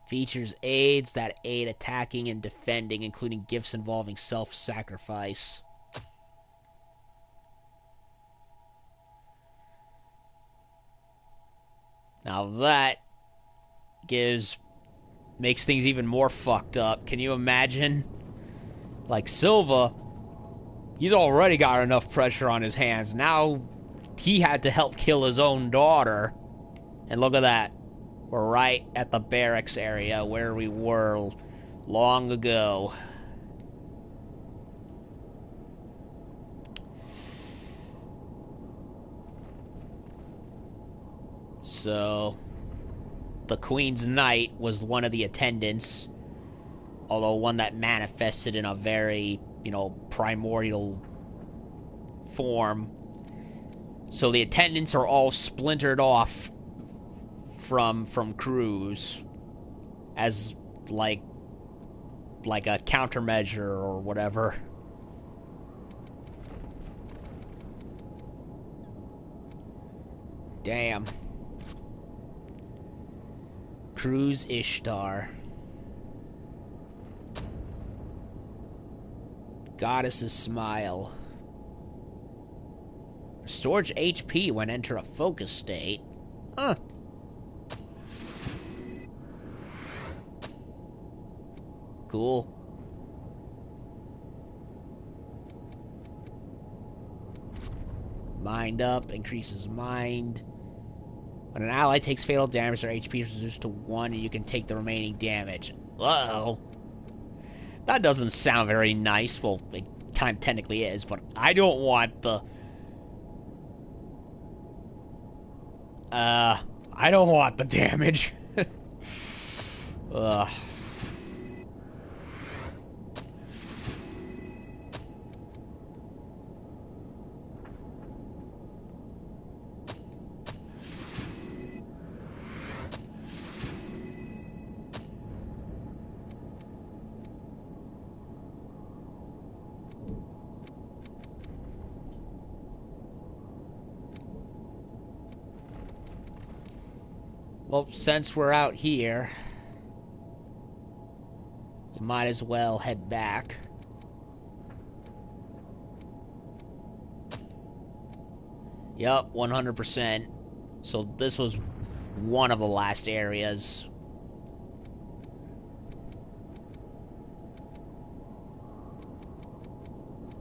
A: Features aids that aid attacking and defending, including gifts involving self-sacrifice. Now that makes things even more fucked up. Can you imagine? Like Silva, he's already got enough pressure on his hands. Now he had to help kill his own daughter. And look at that. We're right at the barracks area where we were long ago. So, the Queen's Knight was one of the attendants, although one that manifested in a very, primordial form. So the attendants are all splintered off from Cruz as like a countermeasure or whatever. Damn. Cruz Ishtar. Goddess's Smile. Restores HP when enter a focus state. Huh. Cool. Mind up, increases mind. When an ally takes fatal damage, their HP is reduced to 1 and you can take the remaining damage. Uh-oh. That doesn't sound very nice. Well, it kind of technically is, but I don't want the... I don't want the damage. Ugh. Well, since we're out here, we might as well head back. Yup, 100%. So this was one of the last areas.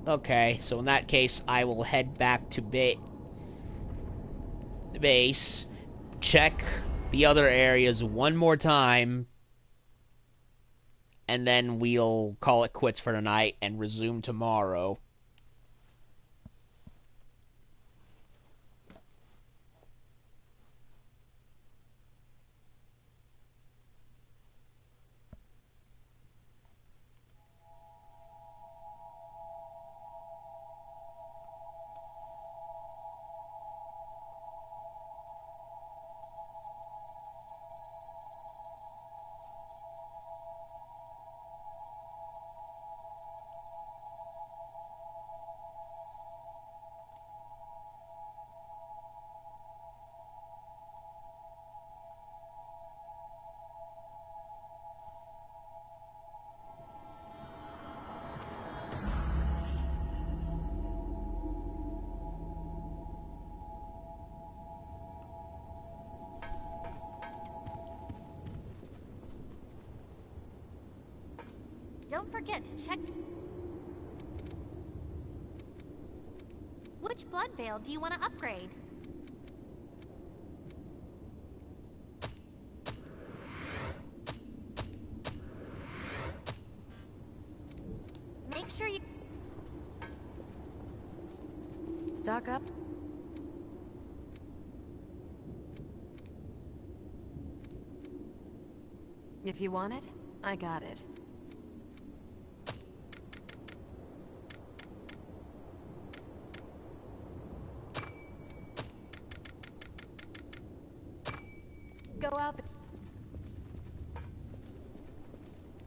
A: Okay, so in that case, I will head back to base, check the other areas one more time, and then we'll call it quits for tonight and resume tomorrow.
D: Don't forget to check. Which blood veil do you want to upgrade? Make sure you
E: Stock up. If you want it, I got it. Go out the...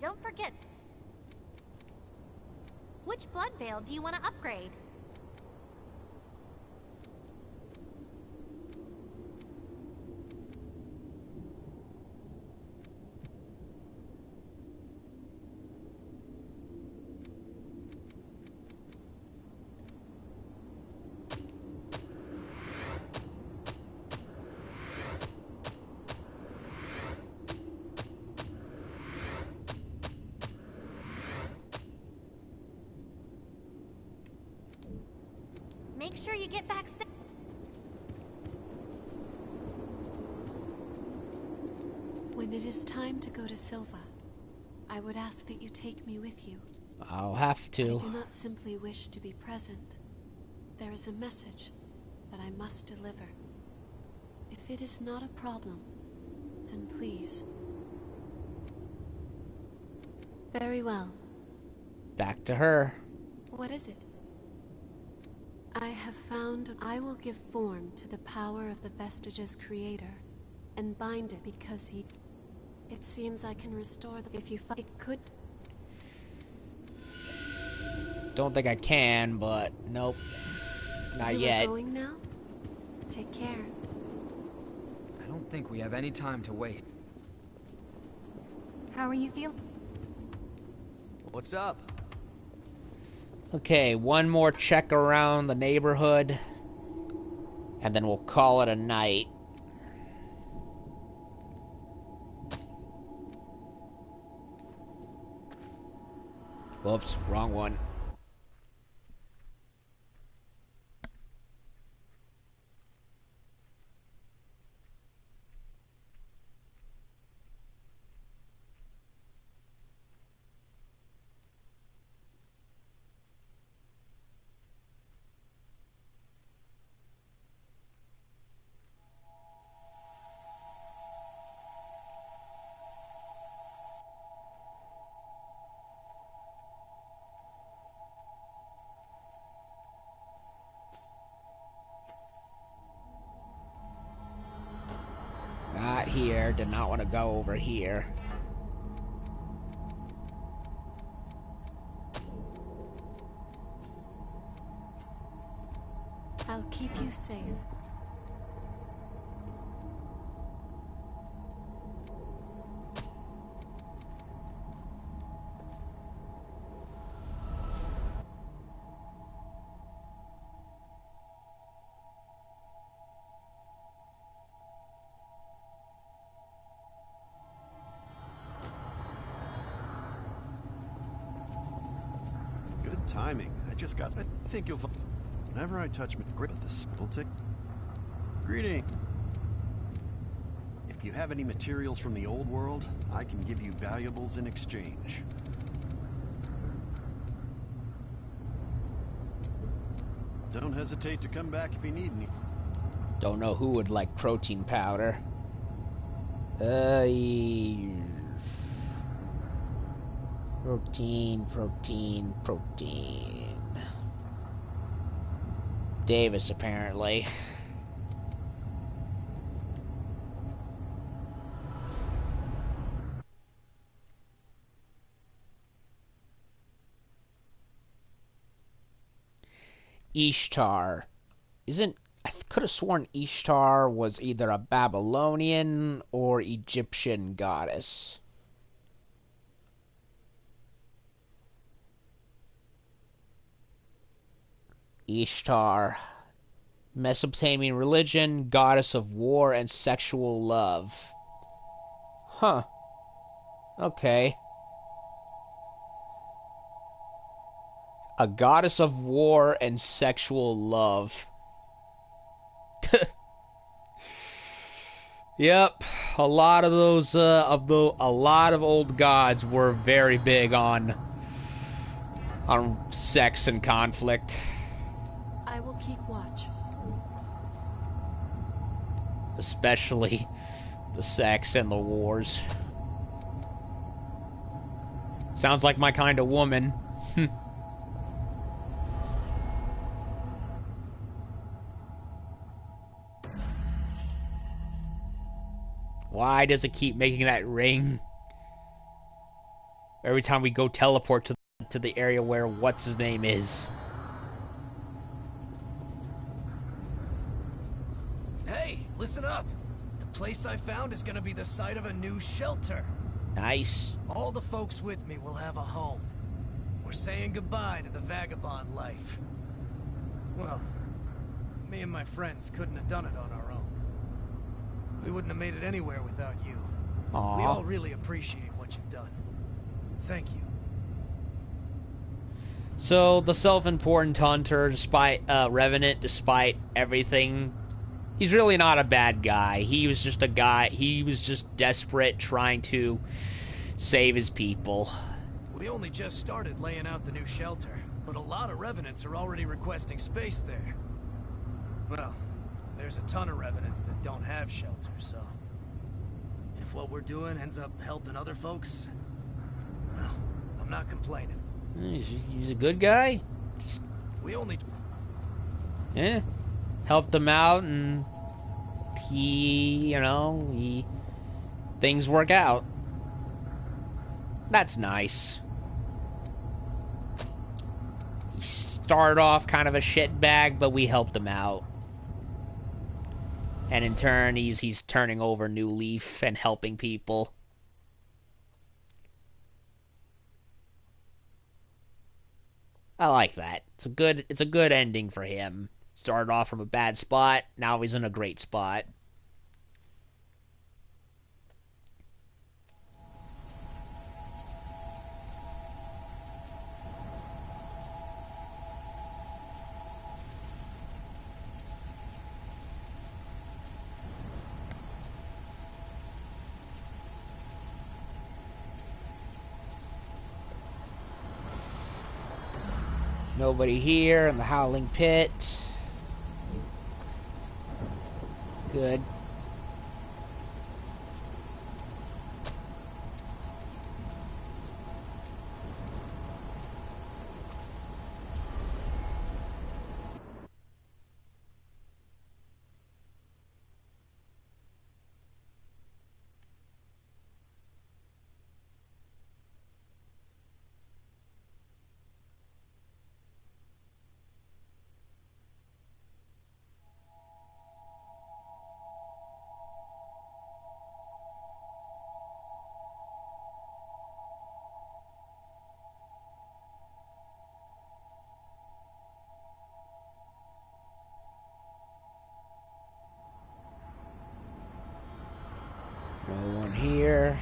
D: Don't forget. Which blood veil do you want to upgrade? Make sure you get back safe.
C: When it is time to go to Silva, I would ask that you take me with you.
A: I'll have to.
C: I do not simply wish to be present. There is a message that I must deliver. If it is not a problem, then please. Very well.
A: Back to her.
C: What is it? I have found I will give form to the power of the Vestige's creator and bind it because you... It seems I can restore the... If you fight, it could...
A: Don't think I can, but nope. Not yet.
C: You are going now? Take care.
F: I don't think we have any time to wait.
E: How are you feeling?
B: What's up?
A: Okay, one more check around the neighborhood, and then we'll call it a night. Whoops, wrong one. Not here. Did not want to go over here.
C: I'll keep you safe.
G: timing. I think you'll find. Whenever I touch but this will tick. Greeting. If you have any materials from the old world, I can give you valuables in exchange. Don't hesitate to come back if you need any.
A: Don't know who would like protein powder. Protein. Davis, apparently. Ishtar. I could have sworn Ishtar was either a Babylonian or Egyptian goddess. Ishtar. Mesopotamian religion, goddess of war and sexual love. Huh. Okay. A goddess of war and sexual love. Yep, a lot of those a lot of old gods were very big on sex and conflict.
C: I will keep watch.
A: Especially the sex and the wars. Sounds like my kind of woman. Why does it keep making that ring? Every time we go teleport to the area where what's his name is.
B: Hey, listen up. The place I found is gonna be the site of a new shelter.
A: Nice.
B: All the folks with me will have a home. We're saying goodbye to the vagabond life. Well, me and my friends couldn't have done it on our own. We wouldn't have made it anywhere without you.
A: Aww.
B: We all really appreciate what you've done. Thank you.
A: So, the self-important hunter, despite Revenant, despite everything, he's really not a bad guy. He was just a guy, he was just desperate, trying to save his people.
B: We only just started laying out the new shelter, but a lot of Revenants are already requesting space there. Well, there's a ton of Revenants that don't have shelters, so if what we're doing ends up helping other folks, well, I'm not complaining.
A: He's a good guy.
B: We only...
A: Yeah. Helped him out, and things work out. That's nice. He started off kind of a shitbag, but we helped him out. And in turn, he's turning over a new leaf and helping people. I like that. It's a good ending for him. Started off from a bad spot, now he's in a great spot. Nobody here in the Howling Pit. Good. No one here.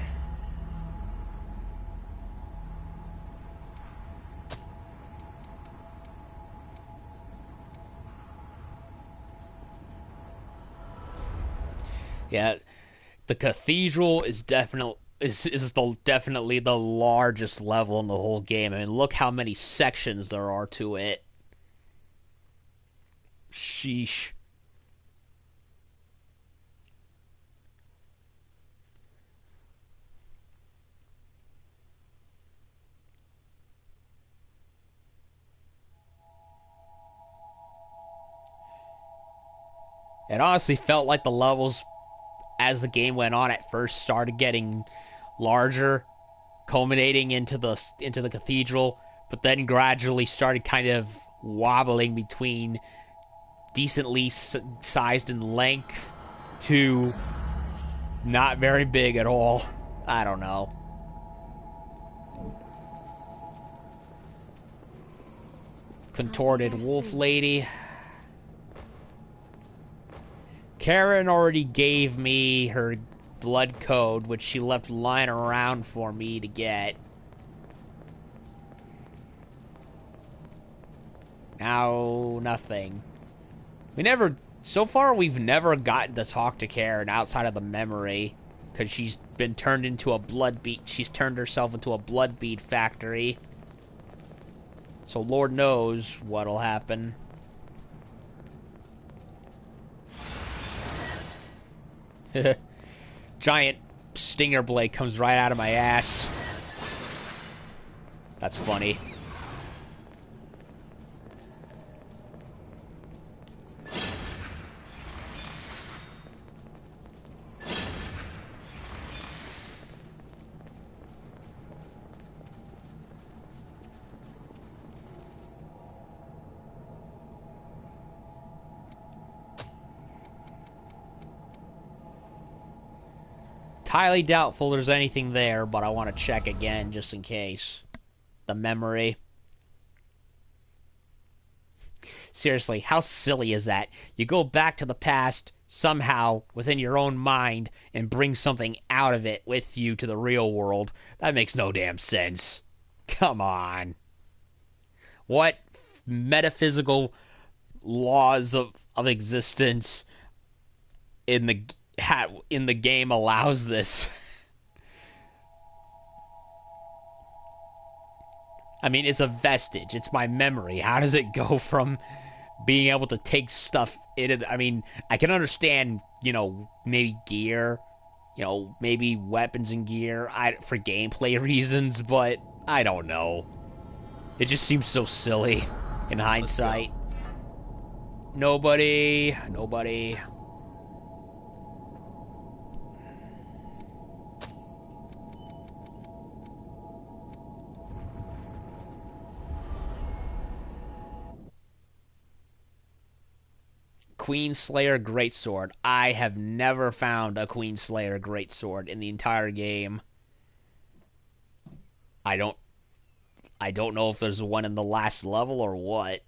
A: Yeah, the cathedral is definitely the largest level in the whole game. I mean, look how many sections there are to it. Sheesh. It honestly felt like the levels, as the game went on, at first started getting larger, culminating into the cathedral, but then gradually started kind of wobbling between decently sized in length to not very big at all. I don't know. Contorted wolf lady. Karen already gave me her blood code, which she left lying around for me to get. Now, nothing. So far, we've never gotten to talk to Karen outside of the memory, because she's been turned into a she's turned herself into a blood bead factory. So Lord knows what'll happen. Giant stinger blade comes right out of my ass. That's funny. Highly doubtful there's anything there, but I want to check again just in case. The memory. Seriously, how silly is that? You go back to the past somehow within your own mind and bring something out of it with you to the real world. That makes no damn sense. Come on. What metaphysical laws of existence in the game allows this? I mean, it's a vestige. It's my memory. How does it go from being able to take stuff I mean, I can understand, maybe gear, maybe weapons and gear for gameplay reasons, but I don't know. It just seems so silly in hindsight. Nobody. Queenslayer Greatsword. I have never found a Queenslayer Greatsword in the entire game. I don't know if there's one in the last level or what.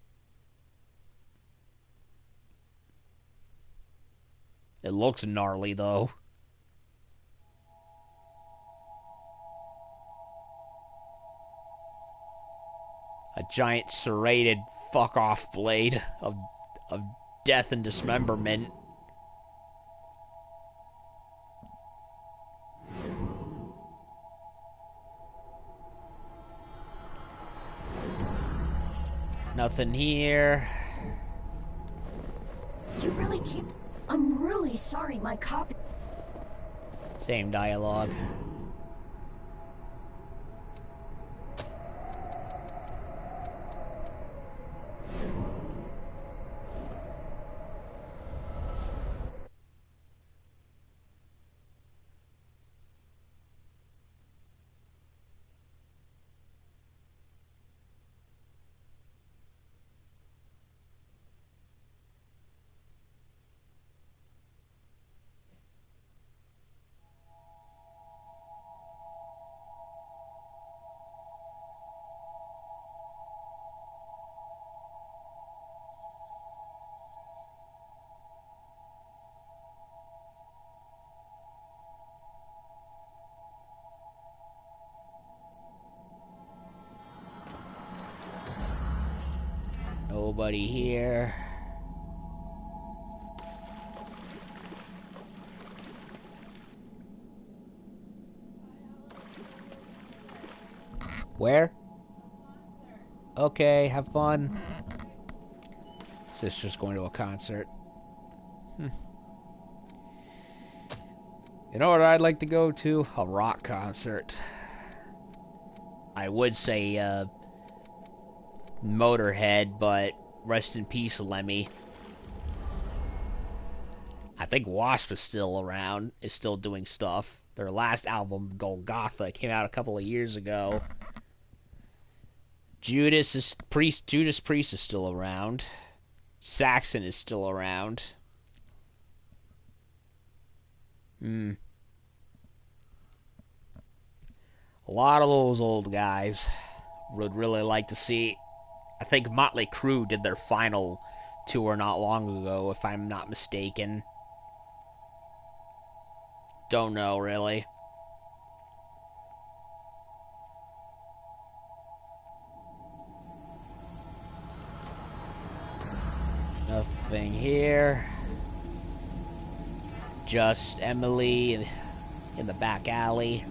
A: It looks gnarly though. A giant serrated fuck off blade of death and dismemberment. Nothing here.
H: You really keep... I'm really sorry my copy...
A: Same dialogue. Nobody here. Where? Okay, have fun. Sister's going to a concert. You know what I'd like to go to? A rock concert. I would say, Motorhead, but rest in peace, Lemmy. I think Wasp is still around, is still doing stuff. Their last album, Golgotha, came out a couple of years ago. Judas Priest is still around. Saxon is still around. A lot of those old guys would really like to see. I think Motley Crue did their final tour not long ago, if I'm not mistaken. Don't know, really. Nothing here. Just Emily in the back alley.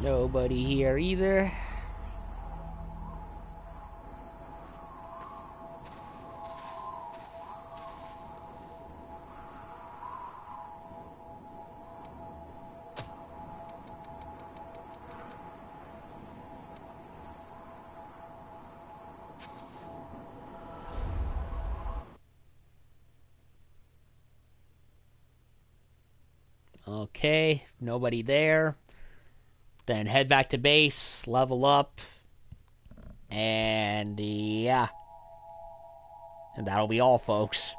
A: Nobody here either. Okay, nobody there. Then head back to base, level up, and yeah. And that'll be all, folks.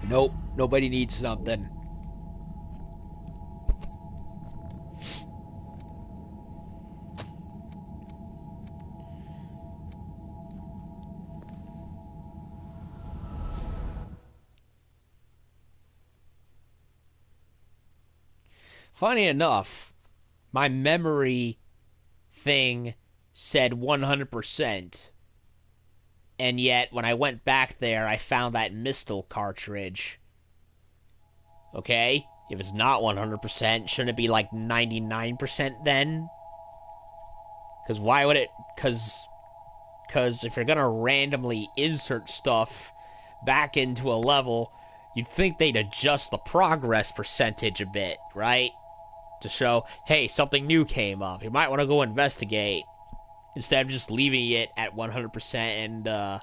A: Nope, nobody needs something. Funny enough, my memory thing said 100%. And yet, when I went back there, I found that Mistle cartridge. Okay? If it's not 100%, shouldn't it be like 99% then? Because why would it... Because if you're going to randomly insert stuff back into a level, you'd think they'd adjust the progress percentage a bit, right? To show, hey, something new came up. You might want to go investigate. Instead of just leaving it at 100% and,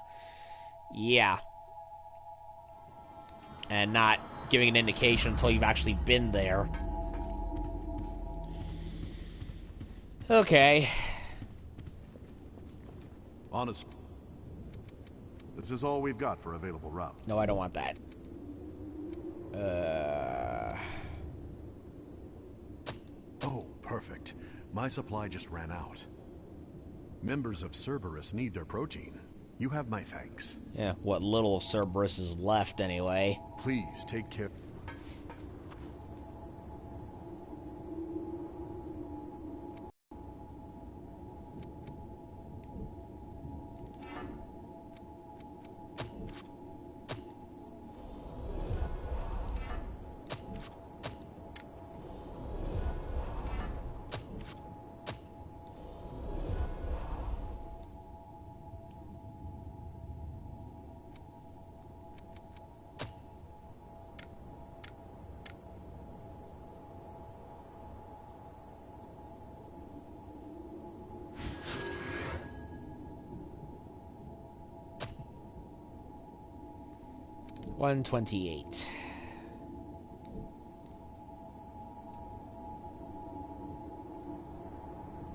A: yeah. And not giving an indication until you've actually been there. Okay.
G: Honest. This is all we've got for available routes.
A: No, I don't want that.
G: Oh, perfect. My supply just ran out. Members of Cerberus need their protein. You have my thanks.
A: Yeah, what little of Cerberus is left anyway.
G: Please take care.
A: 128.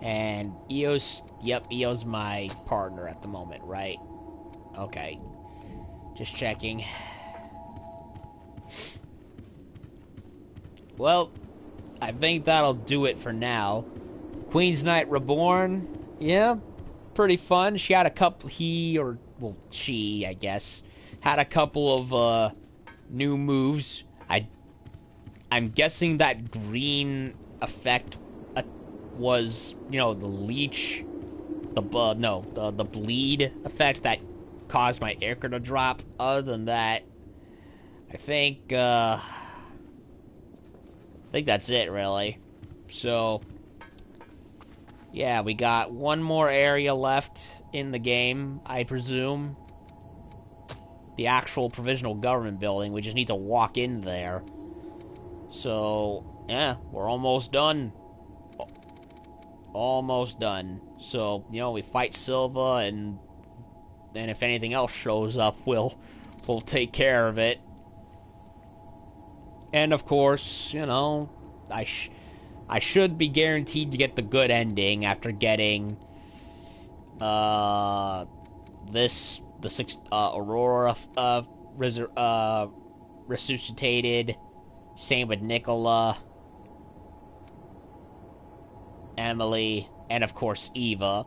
A: And Eos, yep, Eos my partner at the moment, right? Okay. Just checking. Well, I think that'll do it for now. Queen's Knight Reborn, yeah, pretty fun. She had a couple, she, I guess, had a couple of, new moves. I'm guessing that green effect was, you know, the leech, the bleed effect that caused my air to drop. Other than that, I think that's it, really. So, yeah, we got one more area left in the game, I presume. The actual provisional government building. We just need to walk in there. So, yeah, we're almost done. Almost done. So, you know, we fight Silva, and then if anything else shows up, we'll take care of it. And of course, you know, I should be guaranteed to get the good ending after getting the sixth Aurora resuscitated. Same with Nicola, Emily, and of course Eva.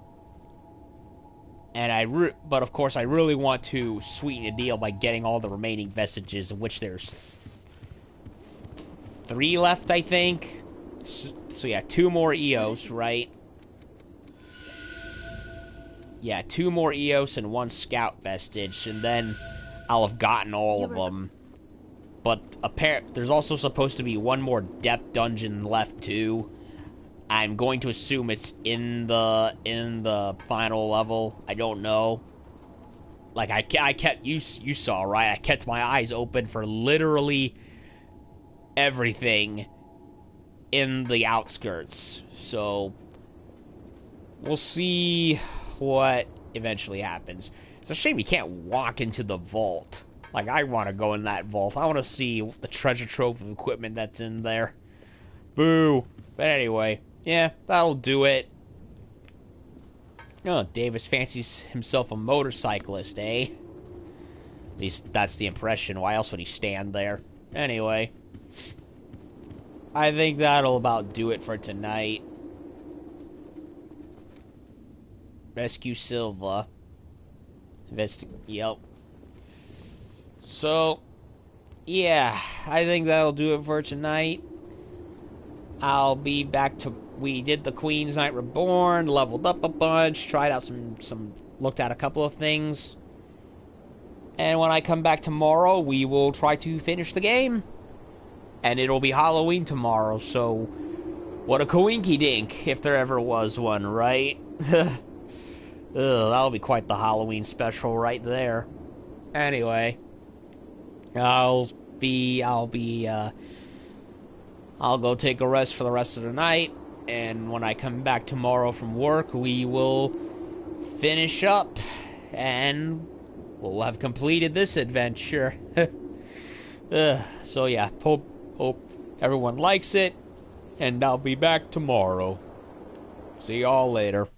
A: And but of course I really want to sweeten the deal by getting all the remaining vestiges, of which there's 3 left, I think. So yeah, 2 more Eos, right? Yeah, 2 more Eos and 1 Scout vestige, and then I'll have gotten all of them. But there's also supposed to be 1 more depth dungeon left too. I'm going to assume it's in the final level. I don't know. Like I kept you saw, right? I kept my eyes open for literally everything in the outskirts. So we'll see what eventually happens. It's a shame you can't walk into the vault. Like, I want to go in that vault. I want to see the treasure trove of equipment that's in there. Boo. But anyway, yeah, that'll do it. Oh, Davis fancies himself a motorcyclist, eh? At least that's the impression. Why else would he stand there? Anyway, I think that'll about do it for tonight. Rescue Silva. Yep. So, yeah, I think that'll do it for tonight. I'll be back to... We did the Queen's Knight Reborn, leveled up a bunch, tried out looked at a couple of things. And when I come back tomorrow, we will try to finish the game. And it'll be Halloween tomorrow, so... What a coinky dink, if there ever was one, right? Ugh, that'll be quite the Halloween special right there. Anyway... I'll go take a rest for the rest of the night, and when I come back tomorrow from work, we will finish up, and we'll have completed this adventure. So yeah, hope everyone likes it, and I'll be back tomorrow. See y'all later.